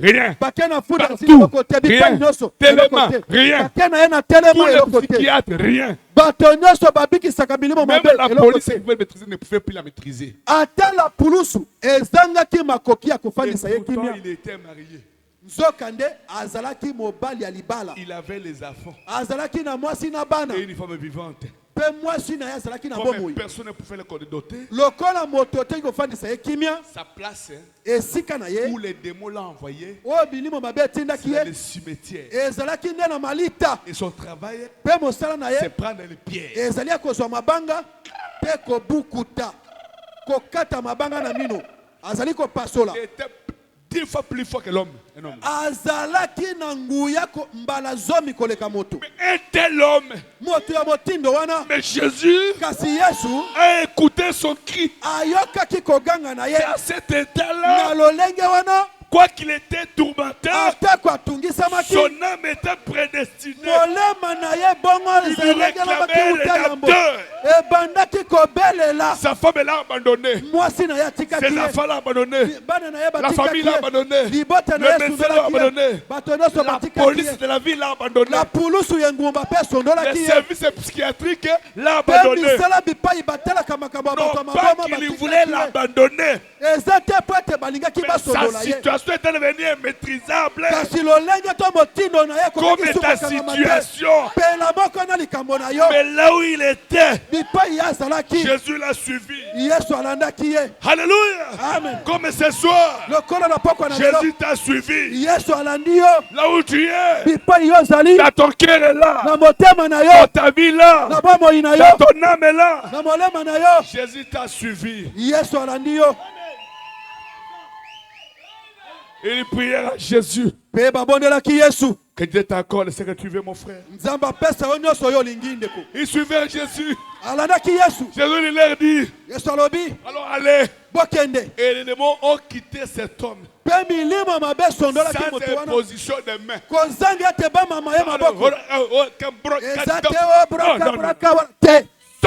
Rien. Partout, rien. Tellement, rien. Tous les psychiatres, rien. Même la police ne pouvait plus la maîtriser. Et pourtant, il était marié. Il avait les enfants et une femme vivante. Comme personne ne pouvait le doter. Sa place où les démons l'ont envoyé, c'est le cimetière. Et son travail, c'est prendre les pierres. Il était 10 fois plus fort que l'homme. Mais un tel homme, mais Jésus a écouté son cri. C'est à cet état-là, quoi qu'il était tourmenté, son âme était prédestinée. Il lui réclamait rédempteur. Sa femme l'a abandonné. Ses enfants l'ont abandonné. La famille l'a abandonné. Le médecin l'a abandonné. La police de la ville l'a abandonné. Les services psychiatriques l'ont abandonné. Non pas qu'il voulait l'abandonner. Mais sa situation est devenue immaîtrisable. Comme est ta situation. Mais là où il était, Jésus l'a suivi. Alléluia. Amen. Comme ce soir, Jésus t'a suivi. Là où tu es, dans ton cœur est là. Dans ta vie là. Dans ton âme est là. Jésus t'a suivi. Il priait à Jésus. Que Dieu t'accorde ce que tu veux, mon frère. Il suivait Jésus. Jésus lui leur dit, alors allez. Et les démons ont quitté cet homme sans imposition de main.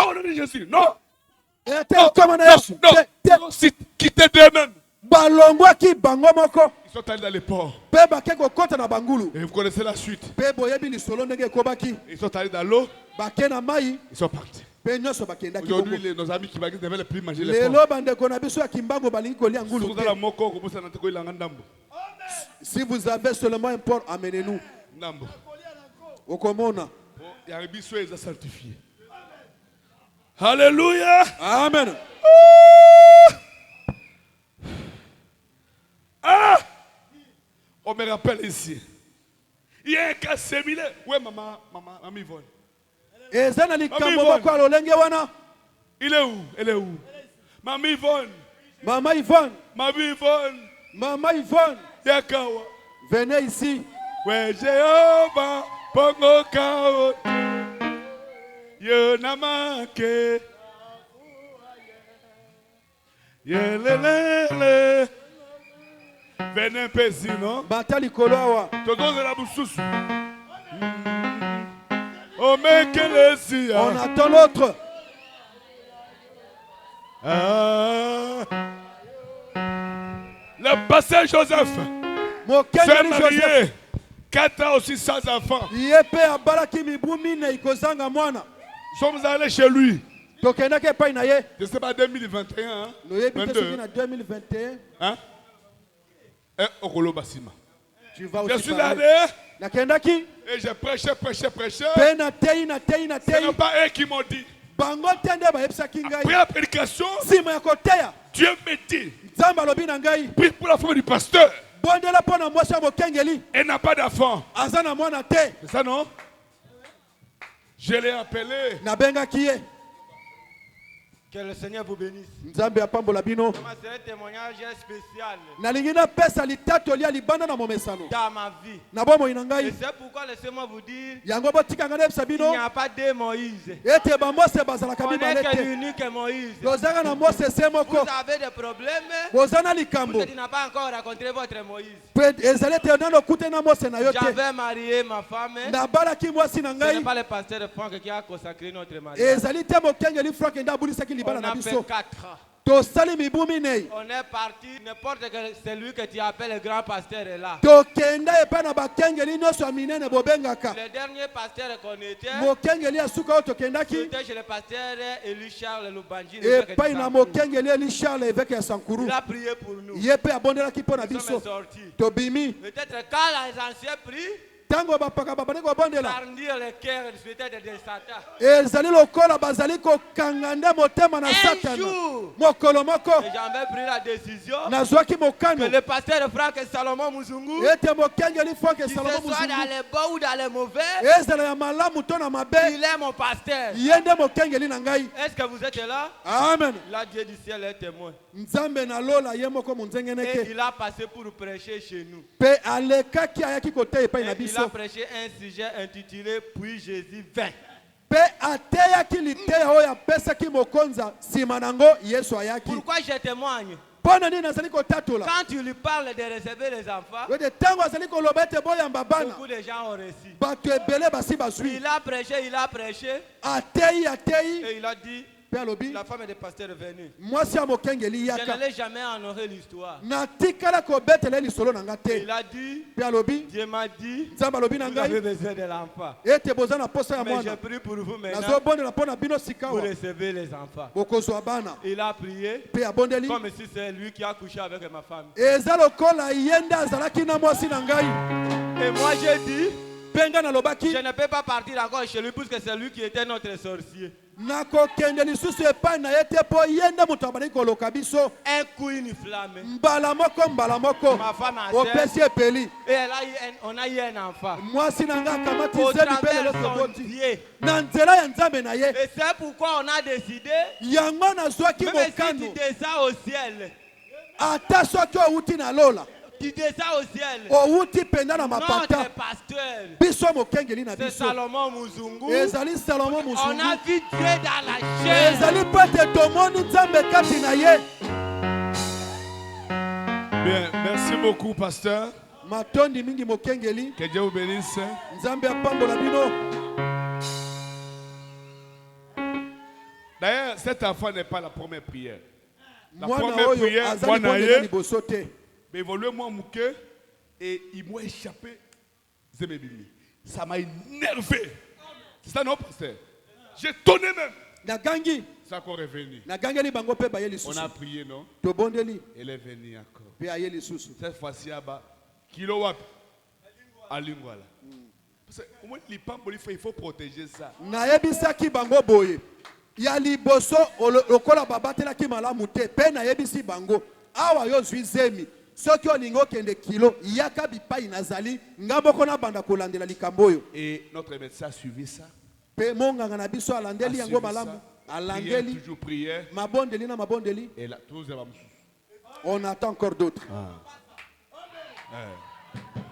Non, Jésus, non. Non, quittez d'eux-mêmes. Ils sont allés dans les ports. Et vous connaissez la suite. Ils sont allés dans l'eau. Ils sont partis. Aujourd'hui, nos amis qui ne veulent plus manger les porcs. Si vous avez seulement un porc, amenez-nous. Alléluia. Amen. Ah! On me rappelle ici. Il y a un cas similaire. Oui, maman Yvonne. Il est où? Elle est où? Maman Yvonne. Maman Yvonne. Maman Yvonne. Maman Yvonne. Yakawa. Venez ici. Ouais, Jéhovah, pongo kao. Yonamake. Yelelele. Venez pesi, non? Batali koloawa. Toto de la boussous. Oh, mais quel est. On attend l'autre. Le passé Joseph. C'est marié. 4 ans aussi sans enfant. Nous sommes allés chez lui. Je ne sais pas, 2021. Hein? 2021. Hein? Je suis allé et j'ai prêché. Ce n'est pas eux qui m'ont dit. Après la prédication, Dieu me dit, prie pour la femme du pasteur. Elle n'a pas d'enfant. C'est ça, non? Je l'ai appelé. Que le Seigneur vous bénisse. C'est un témoignage spécial dans ma vie. Et c'est pourquoi laissez-moi vous dire il n'y a pas de Moïse. On n'est que l'unique Moïse. Vous avez des problèmes. Vous n'avez pas encore rencontré votre Moïse. J'avais marié ma femme. Ce n'est pas le pasteur Franck qui a consacré notre mariage. On a fait 4 ans. On est parti, n'importe quel celui que tu appelles le grand pasteur est là. Le dernier pasteur qu'on était, c'était chez le pasteur Élie Charles Lubanji. Il a prié pour nous. Nous sommes sortis. Peut-être quand les anciens prient, tango bapaka babandi kobondela Arrondir le cœur peut-être de Satan. ezali lokola bazali kokanga nde motema na satana mokolo moko J'avais pris la décision nazwaki mokano que le pasteur Franck Salomon Muzungu, ete mokengeli Franck que Salomon ce soit dans Muzungu les bons ou dans les mauvais, ezala ya malamu to na mabe il est mon pasteur. ye nde mokengeli na ngai. Est-ce que vous êtes là? Amen. Là, Dieu du ciel est témoin. Nzambe na lola ye moko Et munzengeneke il a passé pour prêcher chez nous. pe alekaki ayaki koteya epai na Et il a biso prêché un sujet intitulé Puis Jésus vint. pe ateyaki liteya oyo apesaki mokonza nsima nango yesu ayaki. Pourquoi je témoigne? Mpo na nini nazali kotatola Quand tu lui parles de recevoir les enfants, ete ntango azali koloba ete boyamba bana beaucoup de gens ont reçu. bato ebele basi bazwi Il a prêché, ateyi et il a dit, pe alobi la femme des pasteurs est venue. mwasi ya mokengeli Je yaka n'allais jamais honorer l'histoire. natikala kobetela lisolo na nga te Il a dit, pe alobi Dieu m'a dit, nzambe alobi na vous avez ngai besoin de l'enfant. ete boza na posa ya Mais j'ai mwana pris pour vous maintenant nazobondela mpo na bino pour sikawa recevoir les enfants. bokozwa bana Il a prié pe abondeli comme si c'est lui qui a couché avec ma femme. eza lokola ye nde azalaki na mwasi na ngai Et moi j'ai dit, mpe ngai nalobaki je ne peux pas partir encore chez lui puisque c'est lui qui était notre sorcier. nakokende lisusu epai na ye te mpo ye nde moto abandaki koloka biso Un coup, une flamme. mbala moko Ma femme a opesi epeli Et elle a eu on a eu un enfant. mwasi na ngai akamati Au zemi mpe lelo travers son toboti pied. na nzela ya nzambe na ye Et c'est pourquoi on a décidé, yango nazwaki même si tu mokano descends au ciel, ata soki outi na lola tu descends au ciel. outi mpenza na Notre mapata pasteur, biso mokengeli na c'est biso Salomon Muzungu. ezali salomo On a mosungu vu Dieu dans la chair. ezali mpo ete tomoni nzambe kati na ye. Bien, merci beaucoup, pasteur. matondi mingi mokengeli Que Dieu vous bénisse. nzambe apambola bino. D'ailleurs, cet enfant n'est pas la première prière. La mwana première oyo prière, azali moi, bondela liboso te mais évolué moi mouké et il m'a échappé. Ça m'a énervé. C'est ça non, pasteur? J'ai tonné même. nagangi Ça encore revenu. nagangeli bango mpe baye On lisusu a prié, non? tobondeli Elle est venue encore. mpe aye lisusu. Cette fois-ci, kilo wap. À Lingwala. Parce que au moins, il faut protéger ça. nayebisaki bango boye ya liboso lokola babatelaki malamu te mpe nayebisi bango awa yo zwi zemi soki olingi okende kilo yaka bipai nazali nga moko nabanda kolandela likambo oyo. Et notre médecin a suivi ça. Mpe monganga na biso alandeli yango malamu alandeli Toujours prière. mabondeli na mabondeli. Et là, tous les On attend encore d'autres.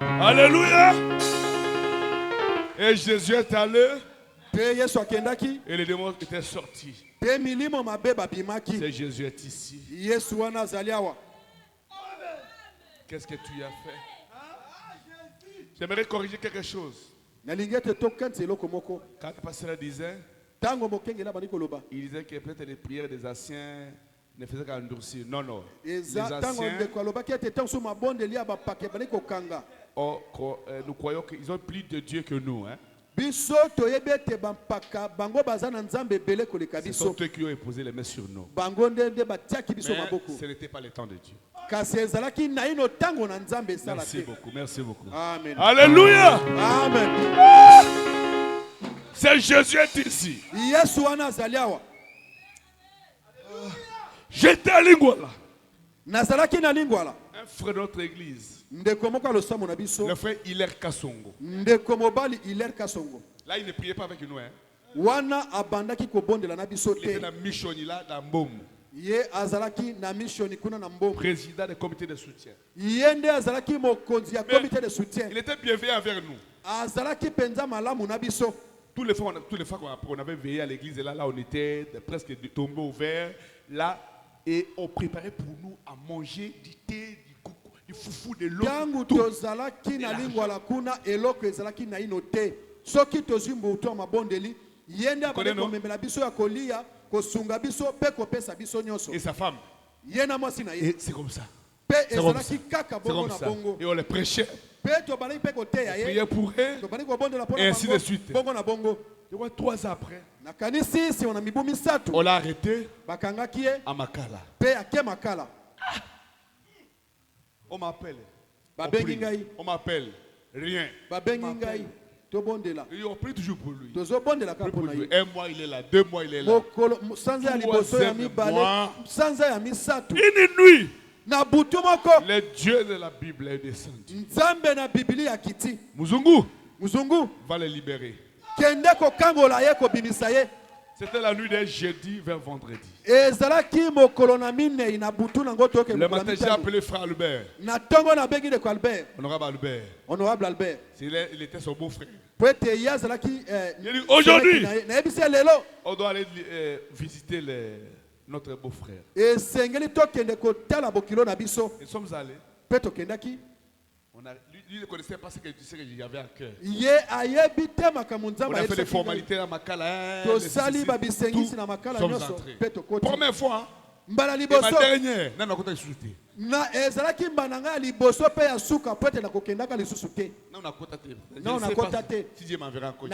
Alléluia. Et Jésus est allé. Pe Yesu akendaki. Et les démons étaient sortis. Pe milimo mabe babimaki. C'est Jésus est ici. Yesu wana azali awa. Qu'est-ce que tu as fait? J'aimerais corriger quelque chose. Nalingi ete tokanisa eloko moko. Quand le pasteur disait, Tango mokengela bandi koloba. il disait que peut-être les prières des anciens ne faisaient qu'endurcir. Non, non. Les Tango anciens, ndeko alobaki ete tango so mabondeli ya bapake bandi kokanga. nous croyons qu'ils ont plus de Dieu que nous. Hein? Biso toyebi ete bampaka bango baza na nzambe ebele koleka Ce sont biso. eux qui ont imposé les mains sur nous. Bango nde batiaki biso Mais maboko. ce n'était pas le temps de Dieu. Kasi ezalaki naino tango na nzambe esala Merci te. beaucoup, merci beaucoup. Amen. Alléluia. Amen. C'est Jésus est ici. Yesu wana azali awa. J'étais à Lingwala. Nazalaki na lingwala. Un frère de notre église. Ndeko moko alosambo na biso. Le frère Hilaire Kassongo. Ndeko mobali Hilaire Kasongo. Là, il ne priait pas avec nous. Hein. Wana abandaki kobondela na biso Il était te. dans Michoni, là, dans Mbom. Ye azalaki na mission kuna na mbongo. Président du comité de soutien. Ye nde azalaki mokonzi ya comité de soutien. Il était bienveillant envers nous. Azalaki penza malamu na biso. Tous les fois qu'on avait veillé à l'église, et là, on était presque tombés ouverts. Là, et on préparait pour nous à manger du thé, du coucou, du foufou, de l'eau. Tangu tozalaki na lingwala kuna eloko ezalaki na ino te. Soki tozimbo to mabondeli, ye nde abandi komemela biso ya kolia, kosunga biso pe kopesa biso nyonso. Et sa femme. Ye na mwasi na ye. Et c'est comme ça. Pe C'est comme ezalaki kaka C'est bongo comme na ça. bongo. Et on les prêchait. Pe tobandi pe koteya ye. Priait pour eux. Tobandi kobondela pona Et ainsi de suite. bongo na bongo. Je vois 3 ans après. Nakanisi si on a mibu misatu. On l'a arrêté Bakangaki ye à Makala. pe ake makala. On m'appelle. Babengi ngai. On m'appelle. Rien. Et on prie toujours pour lui. Un mois il est là, 2 mois il est là. 3e mois. Une nuit. Le Dieu de la Bible est descendu. Muzungu va le libérer. C'était la nuit d'un jeudi vers vendredi. Le matin, j'ai appelé frère Albert. Honorable Albert. Il était son beau-frère. Aujourd'hui, on doit aller visiter notre beau-frère. Nous sommes allés. Lui ne connaissait pas ce que j'avais à cœur. On a fait des formalités à Makala. Nous sommes entrés. Première fois. Et ma dernière. Si Dieu m'enverra encore.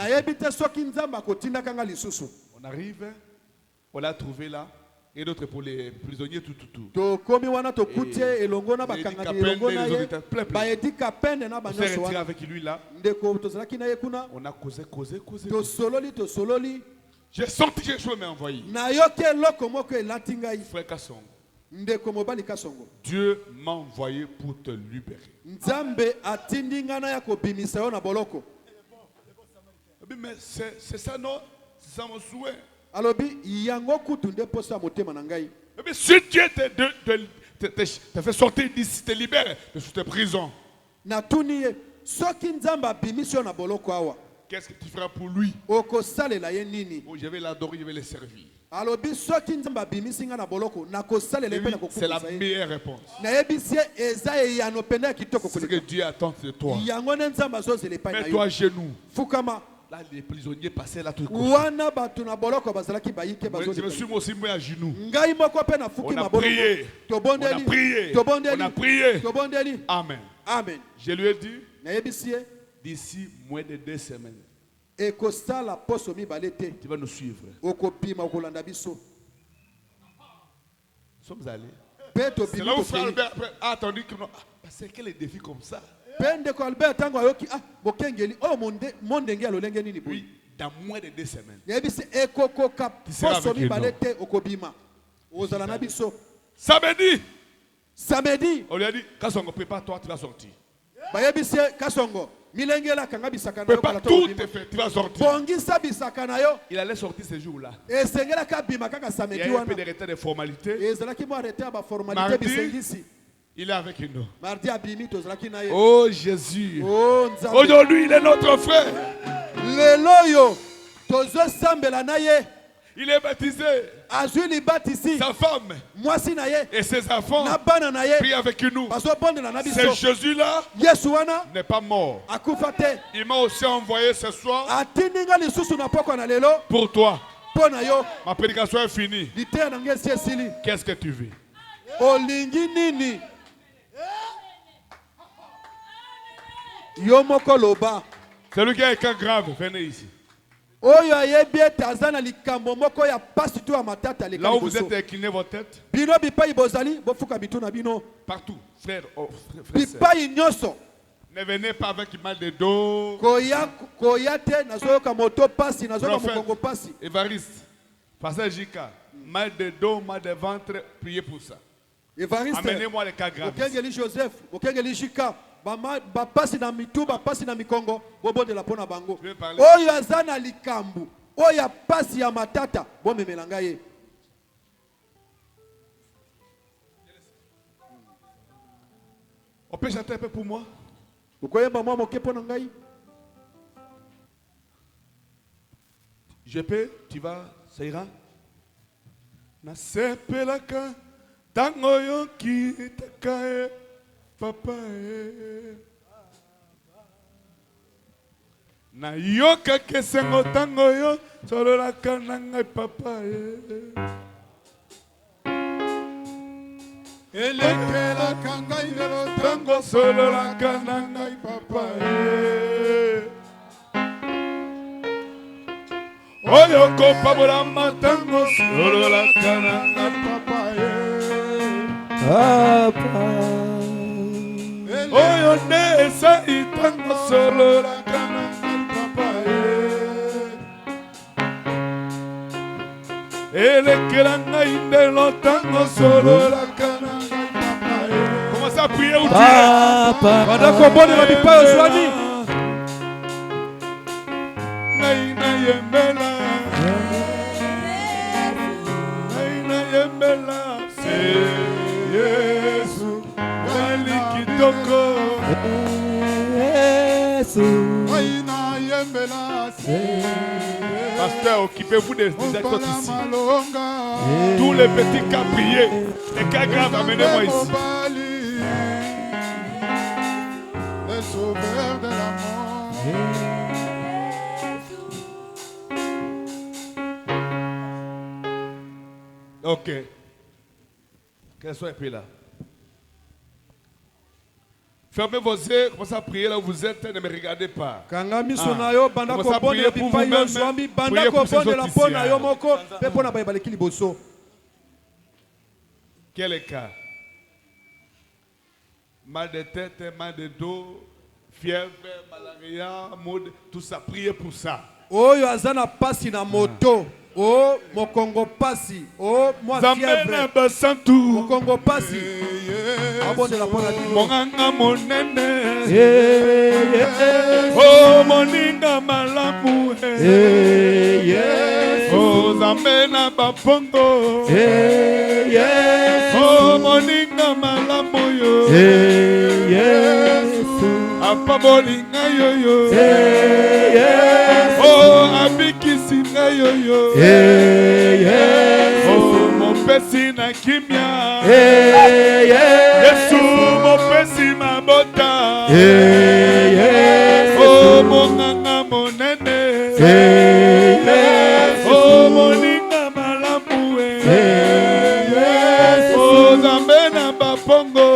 On arrive. On l'a trouvé là. Et d'autres pour les prisonniers tout. On s'est retiré avec lui là. On a causé. J'ai senti quelque chose m'a envoyé. Frère Kassongo. Dieu m'a envoyé pour te libérer. Mais c'est ça non? C'est ça mon souhait. Mais si Dieu te fait sortir d'ici, te libère de cette prison, qu'est-ce que tu feras pour lui? Oh, je vais l'adorer, je vais le servir. C'est la meilleure réponse. C'est ce que Dieu attend de toi. Mets-toi à genoux. Là, les prisonniers passaient là tout le coup. Je me suis aussi mis à genoux. On a prié. On a prié. Amen. Je lui ai dit, d'ici moins de 2 semaines, tu vas nous suivre. Nous sommes allés. C'est là où frère Albert a attendu que nous... c'est quel est le défi comme ça? Oui, dans moins de 2 semaines. Tu seras avec nous. Samedi. On lui a dit, Kassongo, prépare-toi, tu vas sortir. Prépare tout est fait, tu vas sortir. Il allait sortir ce jour-là. Il y a un peu de retard de formalité. Mardi, il est avec nous. Oh Jésus. Aujourd'hui, il est notre frère. Il est baptisé. Sa femme et ses enfants prient avec nous. Ce Jésus-là n'est pas mort. Il m'a aussi envoyé ce soir pour toi. Ma prédication est finie. Qu'est-ce que tu veux? Celui qui a un cas grave, venez ici. Là où vous êtes, inclinez votre tête. Partout, frère, ne venez pas avec mal de dos. Prophète, Évariste, Pasteur Jika, mal de dos, mal de ventre, priez pour ça. Amenez-moi les cas graves. Bapasi na mitu bapasi na mikongo bobondela pona bango oyo azana likambu oyo pasi ya matata bomemela ngai. On peut chanter un peu pour moi? Je peux, tu vas, ça ira. Na sepelaka tango yo kitakae papa na yoka kesengo tango yo sololaka na ngai papa elekelaka ngai lelo tango sololaka na ngai papa oyo kopabola matango sololaka na ngai papa papa. Oh, Oyo nesa itango solo la kana papa Elekelanga indelo tango solo la kana papa Commencez à prier ou dire Pendant qu'on bonne la bipa aujourd'hui Naina yembela Naina yembela Yesu Wali kitoko Yesu Naina yembela Pasteur, occupez-vous des acteurs ici. Tous les petits cas priés, les cas graves, amenez-moi ici. Le sauveur de l'amour. Ok. Quels sont les pays là? Fermez vos yeux, commencez à prier là où vous êtes, ne me regardez pas. Commencez à prier pour vous-même, priez pour ces autres ici. Quel est le cas? Mal de tête, mal de dos, fièvre, malaria, mode, tout ça, priez pour ça. Oyo azana pasi na moto. Oh, Mokongo pasi. Oh, moi fièvre. Mokongo pasi. Abonne la bonne adimo. Monganga monene. Oh, moninga malamu. Oh, zamena bapongo. Oh, moninga malamu yo. Apa bolinga yo yo. Oh, abikisi na yo yo. Oh, mon pesi na kimia. Yesu, mon pesi mabota. Oh, mon nanga monene. Oh, moninga malamu. Oh, zambena bapongo.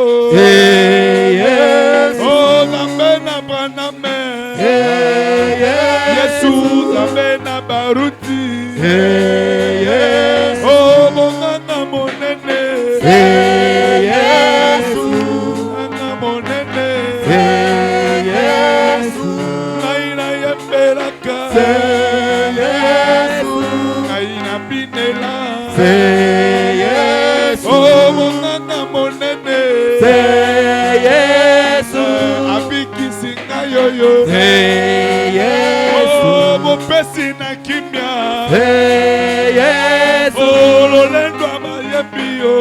Oh, zambena braname. Yesu, zambena baruti. Oh, monganga monene. Yesu, monganga monene. Yesu, naina yembelaka. Yesu, naina binela. Yesu, oh, monganga monene. Yesu, abikisi ngayoyo. Oh, mopesi na kimia. Oh, lolendo abayebio.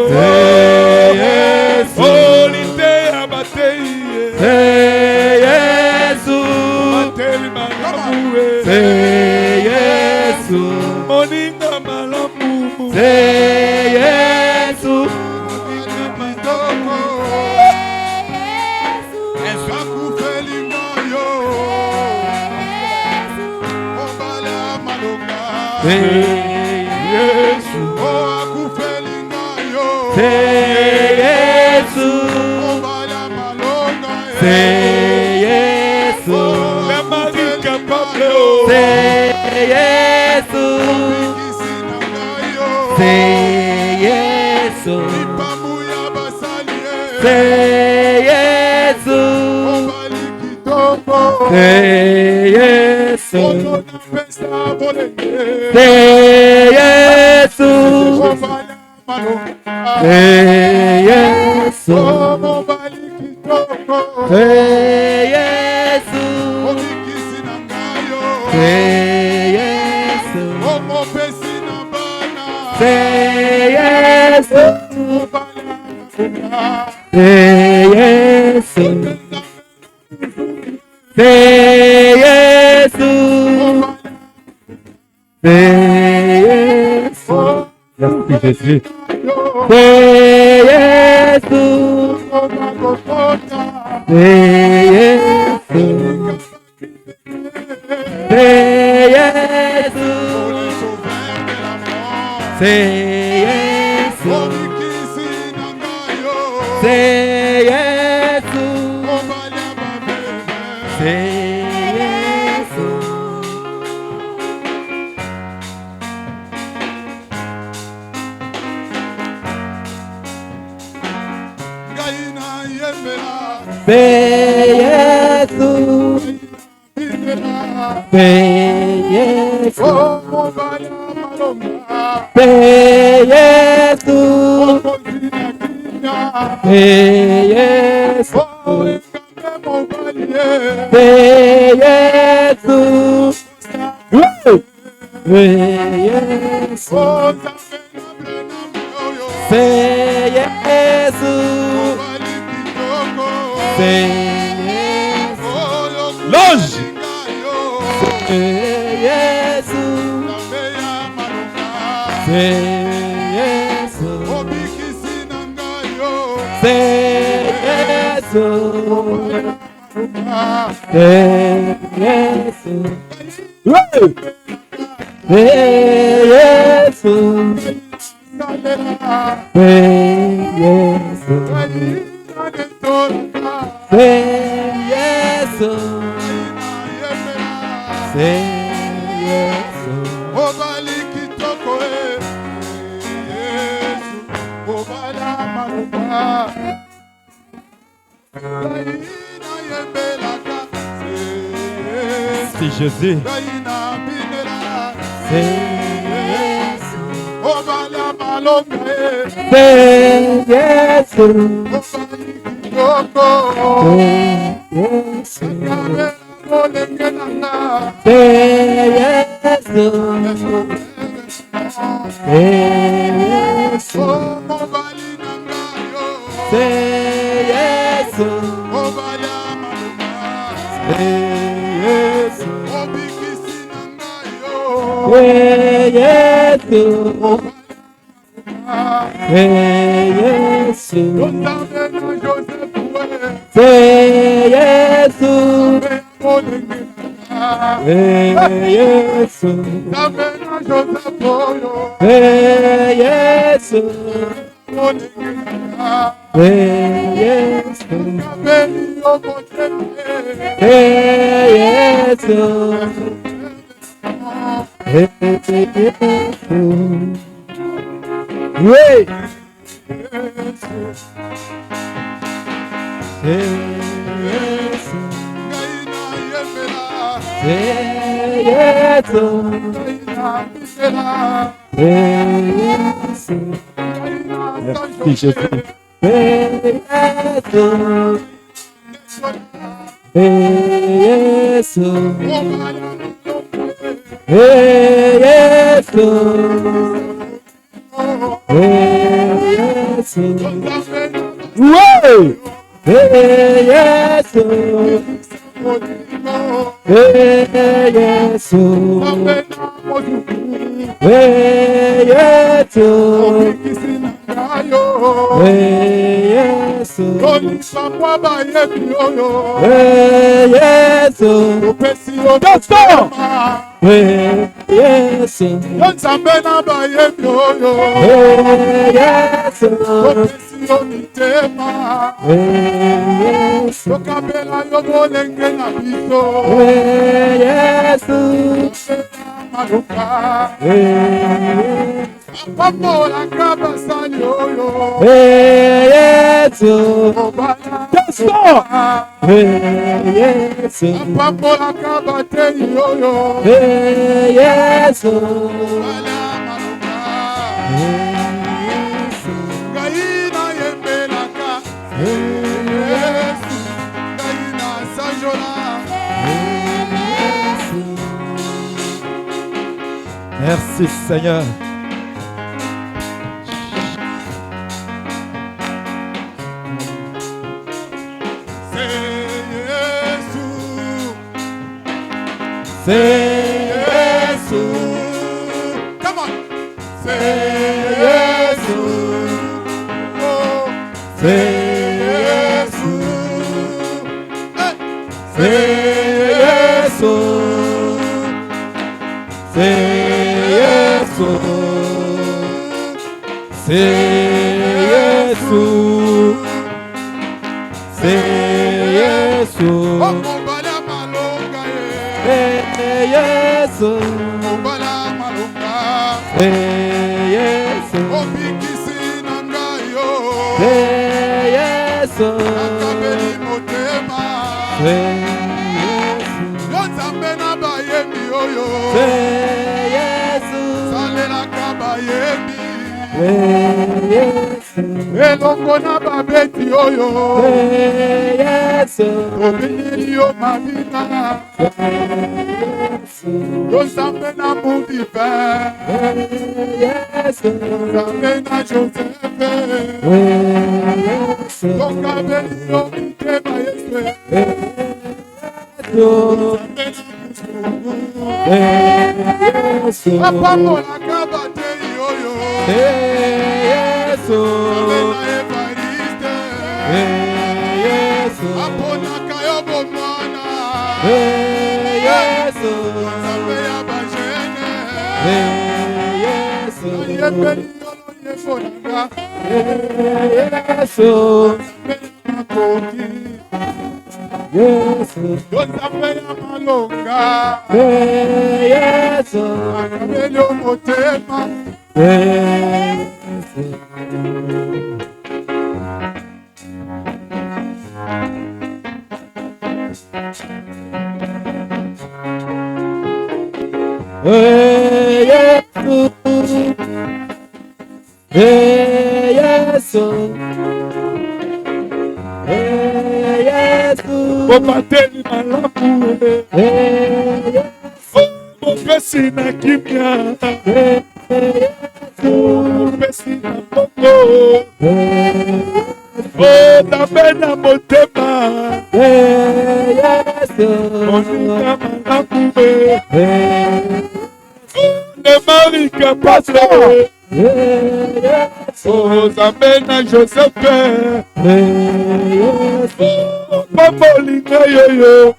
Oh, lite abatei. Mateli malamu. Moninga malamu. Yesu, oh akufelinga yo. Yesu, oh bala malonga. Yesu, le mari capable. Yesu, bikisinanga yo. Yesu, ipamuya basalie. Yesu, oh bali kitoko. Yesu, oh pesa bolenge. Yesu, Yesu, Jésus. Jésus. Merci Seigneur. Yo nzambe na bayembi oyo salelaka bayembi elongo na babeti oyo tobineli yo mabina yo nzambe na mudive nzambe na josefe tokabeli yo mitema yesu apamolaka batei oyo amena evariste aponaka yo bomwana nzambe ya bajene ayembeli yolo yefonanga nzambe ya makoki yo nzambe ya malonga akabeli yo motema Bobateli malamu Bopesi na kimia Bopesi na bongo Otabe na motema Monika malamu Nemarika pasa Otabe na Joseph Pamolinga yoyo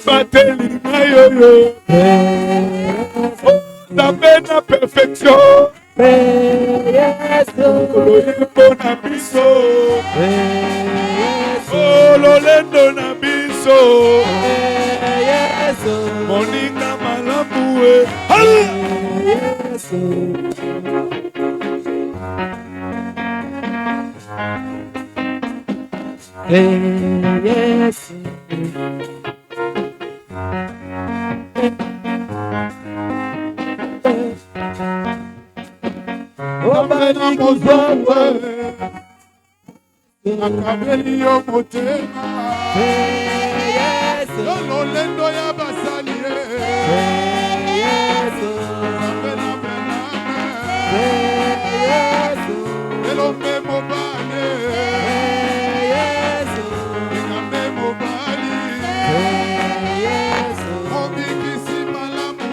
Batelinga yoyo Nzambe na perfection Loyembo na biso Lolendo na biso Moninga malamu Obana mozongwe akabeli yo motema lolendo ya basali abena bename elombe mobale ingambe mobali mobikisi malamu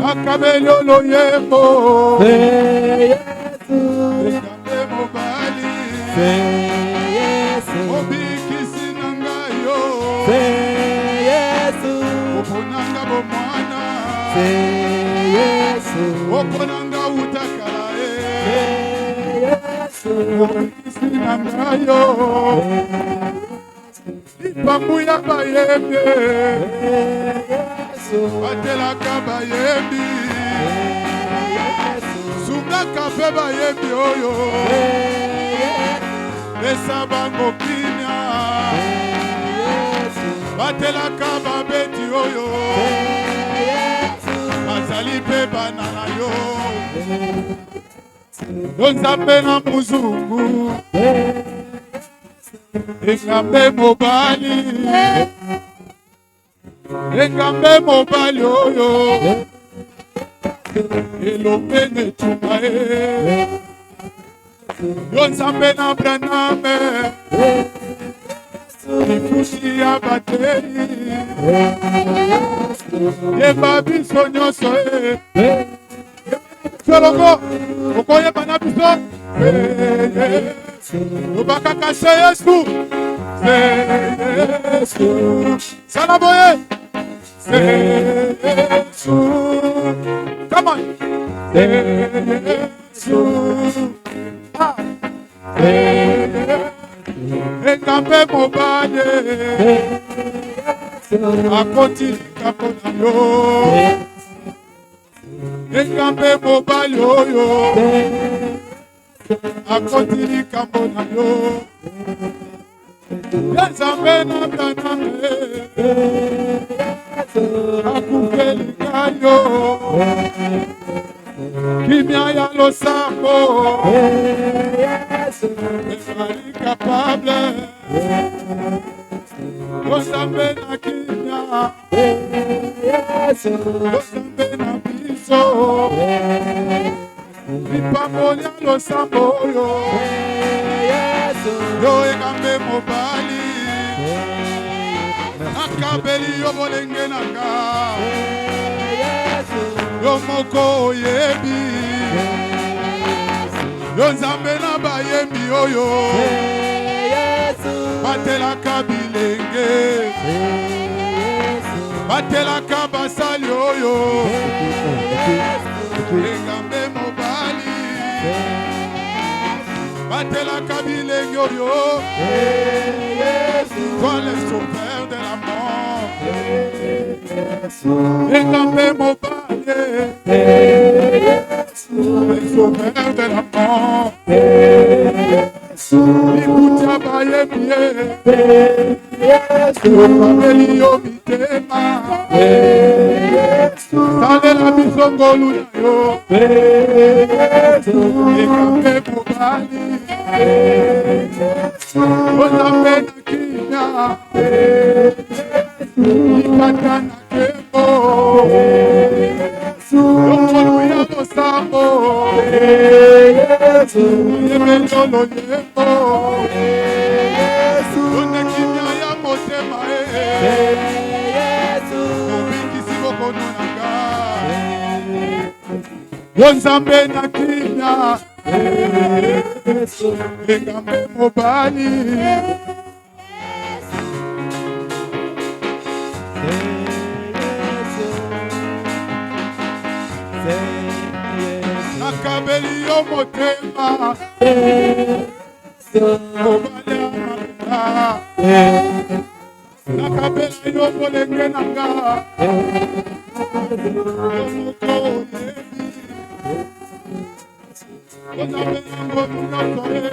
Akabeli oloyembo Ekambe mobali Obikisi nanga yo Oponanga bomwana Oponanga utakala Obikisi nanga yo Ipambu ya bayembe Batelaka bayembi Sungaka pe bayembi oyo Besa bango kinya Batelaka babeti oyo Bazali pe banana yo Yo nzambe na muzungu Engambe mobali Engambe mobali oyo Elopene chumae Yo nzambe na braname Ifuti abateli. Yeba biso nyonso e. Solongo, okoye bana biso. Obaka kase Yesu. Yesu. Salaboye. Yesu. Come on. Yesu. Ah. Ekambe mobane. Akoti kapona yo. Ekambe mobile yo. Akoti kapona yo. Yazambe na taname. Akukeli kayo. Kimia ya lo sambo. Esari capable. Yazambe na kimia. Yazambe na biso. Ipamonia lo sambo yo. Yo ekambe mobali. Akabeli yo bolenge nanga. Yo moko yebi. Yo nzambe na bayembi oyo. Batela kabilenge. Batela kabasali oyo. Ekambe mobali. Batela kabilenge oyo. Toi le sauveur de la mort. Ekambe mobali. Le sauveur de la mort. Ikutia bayemie. Okabeli yo mitema. Tale la bisongolu na yo. Ekambe mobali. Ozambe na kinya. Ikata na kemo. Yomolu ya lo sambo. Yemelo yemo. Yone kinya ya motema Obikisi boko nonanga. Yonzambe na kinya. Ekambe mobali. Nakabeli yo motema. Obali amaka. Nakabeli yo bolenge nanga. Yomoko yebi. Ozambe nango nunatoe.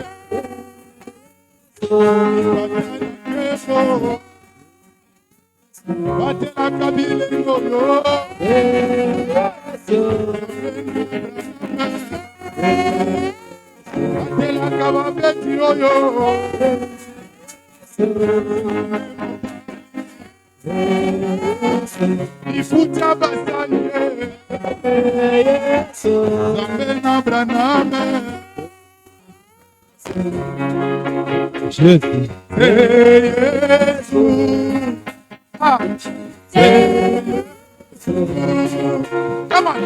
Batela kabile ngoyo. Batela kababeti oyo. Ifuta basali. Zambe na braname. Jesus. Jesus. Ah. Come on.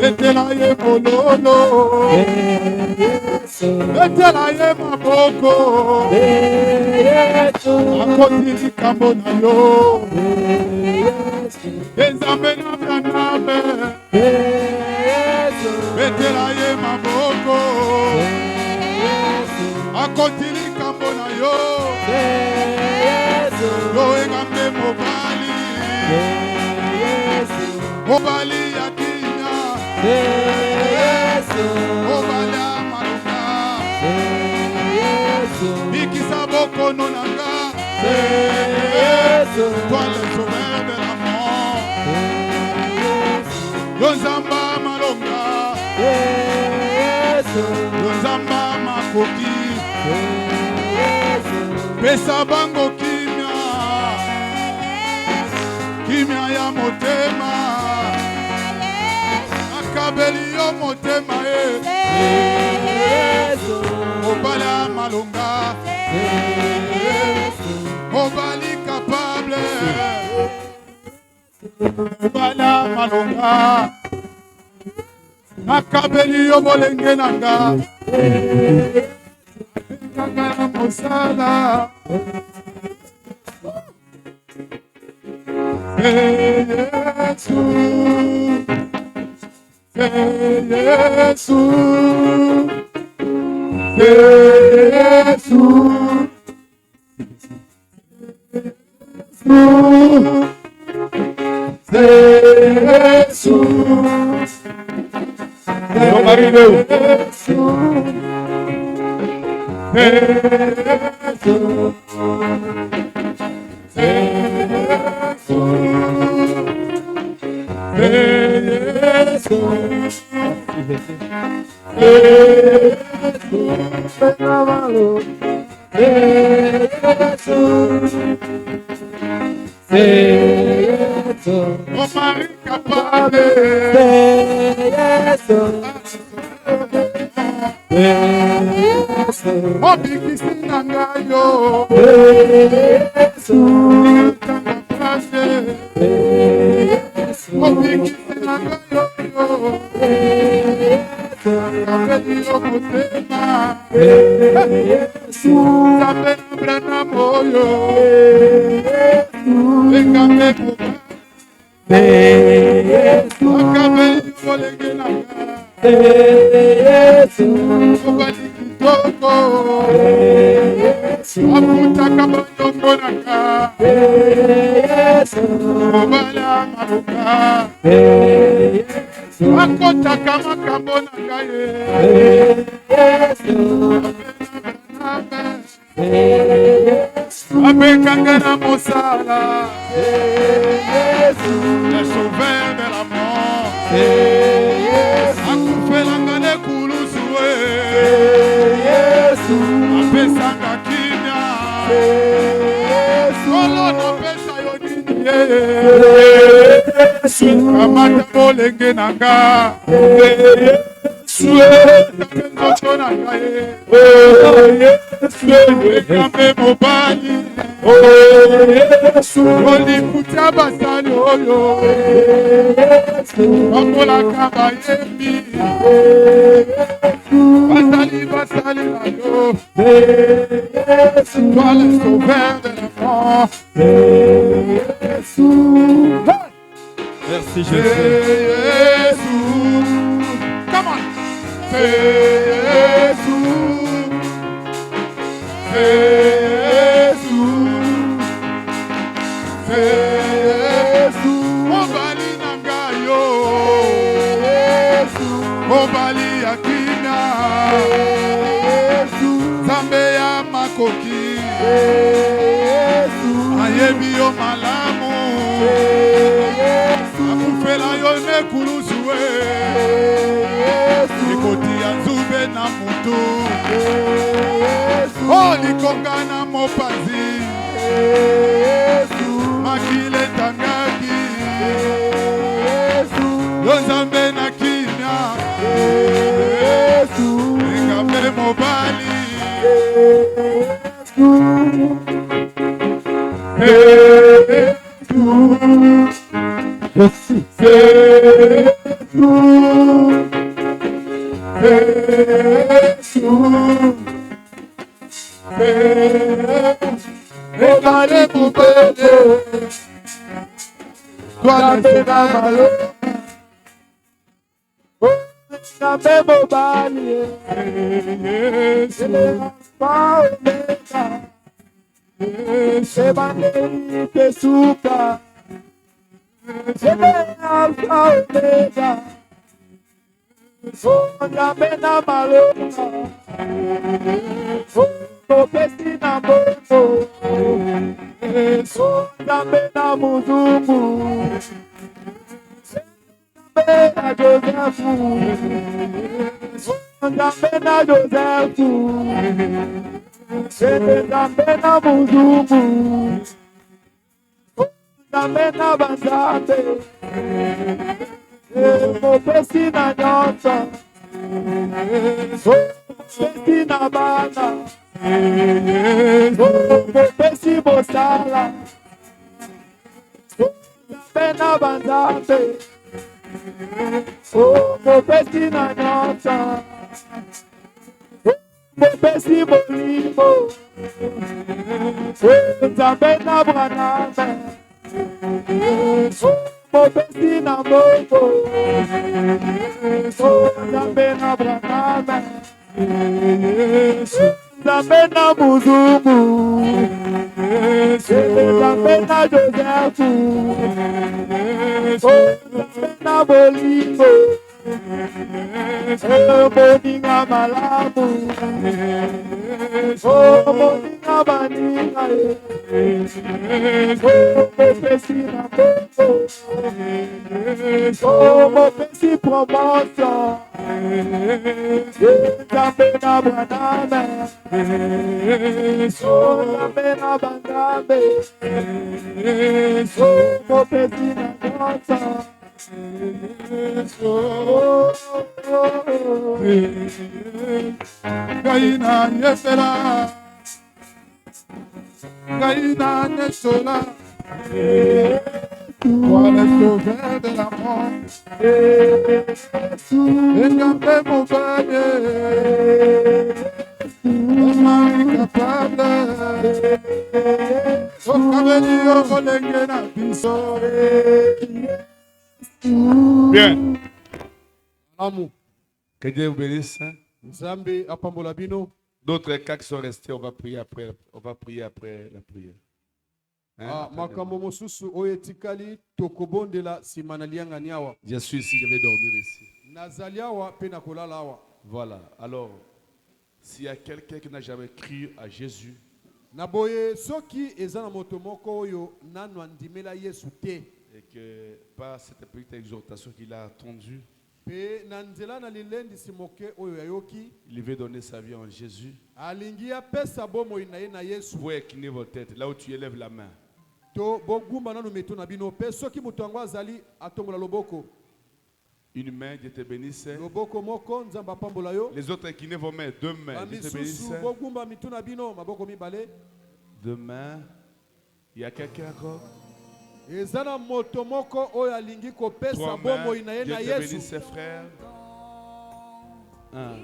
Etelaye mololo. Etelaye maboko. Akotili kambo na yo. Enzambe na braname. Etelaye maboko. Akotili kambo na yo. Yo ekambe mobali. Mobali ya kinya. Mobali ya maluka. Ikisa boko nonanga. Toi le sauveur de la mort. Yonzamba malonga. Yonzamba makoki. Pesa bango kimia, kimia ya motema, akabeli yo motema obala malonga, obali capable, obala malonga, akabeli yo molenge nanga. Mosala merci Jésus. Come on. Obali akina Zambe ya makoki ayebi yo malamu akufela yo nekulusuwe ikoti ya nzube na mutu likonga na mopazi makile tangaki yo Nzambe na kimia engambe mobali Nzambe na Joseph, Nzambe na Muzumu, Nzambe na Banzambe, Mopesi na Nyonso, Mopesi na Bana, Mopesi Bosala, Nzambe na Banzambe, Mopesi na Nyonso, Mopesi Molimo, Nzambe na Braname, Mopesi na Moko, Nzambe na Braname, Nzambe na Muzumu, Nzambe na Josefu, Nzambe na Bolimo, Moninga Malamu, Moninga Maninga, Mopesi na Moko, Mopesi Promotion, Nzambe na Braname, Nzambe na Bangambe, Mopesi na Nyonso, Gaina Yesera, Gaina Nesola, Qual est sauvé de la mort? Échappé mon panier, un incapable, au cabello colengé na piso. Bien. Que Dieu vous bénisse. D'autres cas qui sont restés, on va prier après la prière. Je suis ici, je vais dormir ici. Voilà. Alors, s'il y a quelqu'un qui n'a jamais cru à Jésus, et que par cette petite exhortation qu'il a attendue, il veut donner sa vie en Jésus. Vous pouvez incliner votre tête là où tu élèves la main. Une main, Dieu te bénisse. Les autres inclinez vos mains. Deux mains, Dieu te bénisse. Deux mains. Il y a quelqu'un encore? Ezana moto moko oyo alingi kopesa bomoi na ye na Yesu. Ses frères. 1.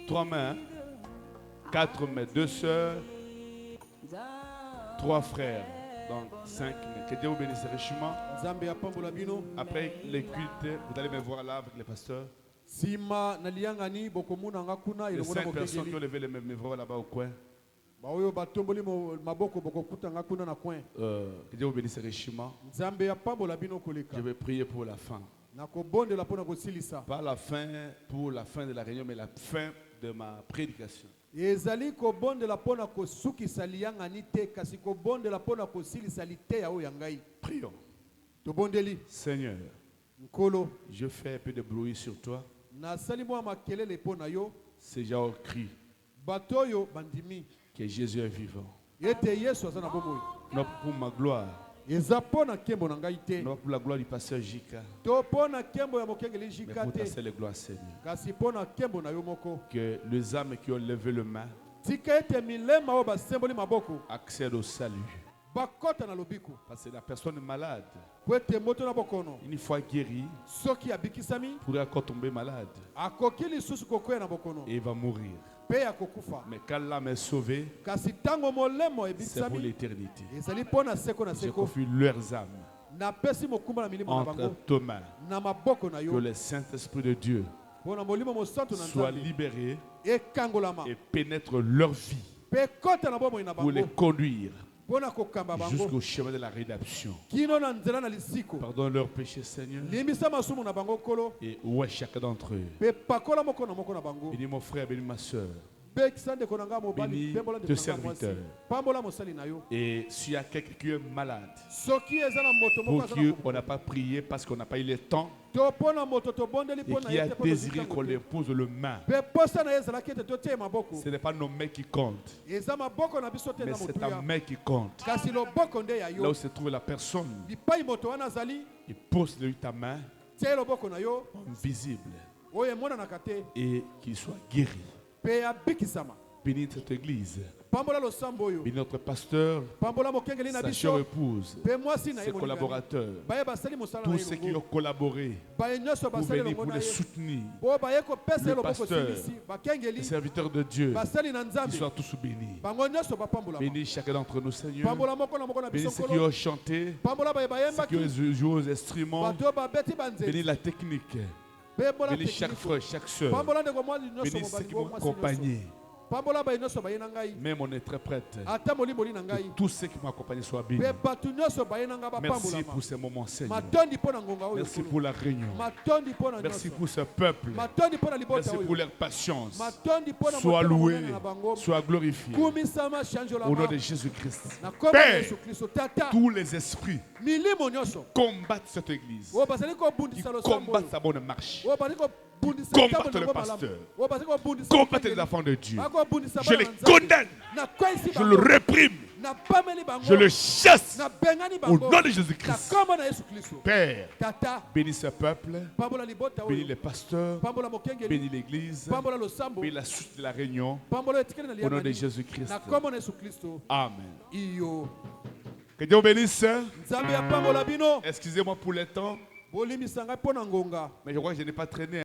3 mains. 4 mains. 2 sœurs. 3 frères. Donc 5 mains. Que Dieu vous bénisse richement. Après les cultes, vous allez me voir là avec les pasteurs. Les 5 personnes qui ont levé les mains me voir là-bas au coin. Que Dieu vous bénisse richement. Je vais prier pour la fin. Pas la fin pour la fin de la réunion, mais la fin de ma prédication. Prions. Seigneur, je fais un peu de bruit sur toi. C'est genre cri que Jésus est vivant. Non pour ma gloire. Non pour la gloire du pasteur Jika. Mais pour ta seule gloire, Seigneur. Que les âmes qui ont levé le main accèdent au salut. Parce que la personne est malade, une fois guérie, pourrait encore tomber malade. Et il va mourir. Mais quand l'âme est sauvée, c'est pour l'éternité. Je confie leurs âmes entre tes mains. Que le Saint-Esprit de Dieu soit libéré et pénètre leur vie pour les conduire jusqu'au chemin de la rédemption. Pardonne leurs péchés, Seigneur. Et où est chacun d'entre eux? Bénis mon frère, bénis ma soeur. bénis tes serviteurs. Et s'il y a quelqu'un qui est malade, pour qui on n'a pas prié parce qu'on n'a pas eu le temps, et qui a désiré qu'on lui pose le main, ce n'est pas nos mains qui comptent, mais c'est ta main qui compte. Là où se trouve la personne, il pose lui ta main visible et qu'il soit guéri. Bénis cette église. Bénis notre pasteur, sa chère épouse, ses collaborateurs, tous ceux qui ont collaboré pour venir pour les soutenir. Le pasteur, les serviteurs de Dieu, qu'ils soient tous bénis. Bénis chacun d'entre nous, Seigneur. Bénis ceux qui ont chanté, ceux qui ont joué aux instruments. Bénis la technique. Bénis chaque frère, chaque soeur. Bénis ceux qui m'ont accompagné. Même on est très prête. Que tous ceux qui m'ont accompagné soient bénis. Merci pour ces moments, Seigneur. Merci pour la réunion. Merci pour ce peuple. Merci pour leur patience. Sois loué, sois glorifié. Au nom de Jésus-Christ. Père, tous les esprits combattent cette église. Qui combattent sa bonne marche. Combattre le pasteur, combattre les enfants de Dieu. Je les condamne, je le réprime, je le chasse au nom de Jésus-Christ. Père, bénis ce peuple, bénis les pasteurs, bénis l'église, bénis la suite de la réunion au nom de Jésus-Christ. Amen. Que Dieu bénisse. Excusez-moi pour le temps, mais je crois que je n'ai pas traîné.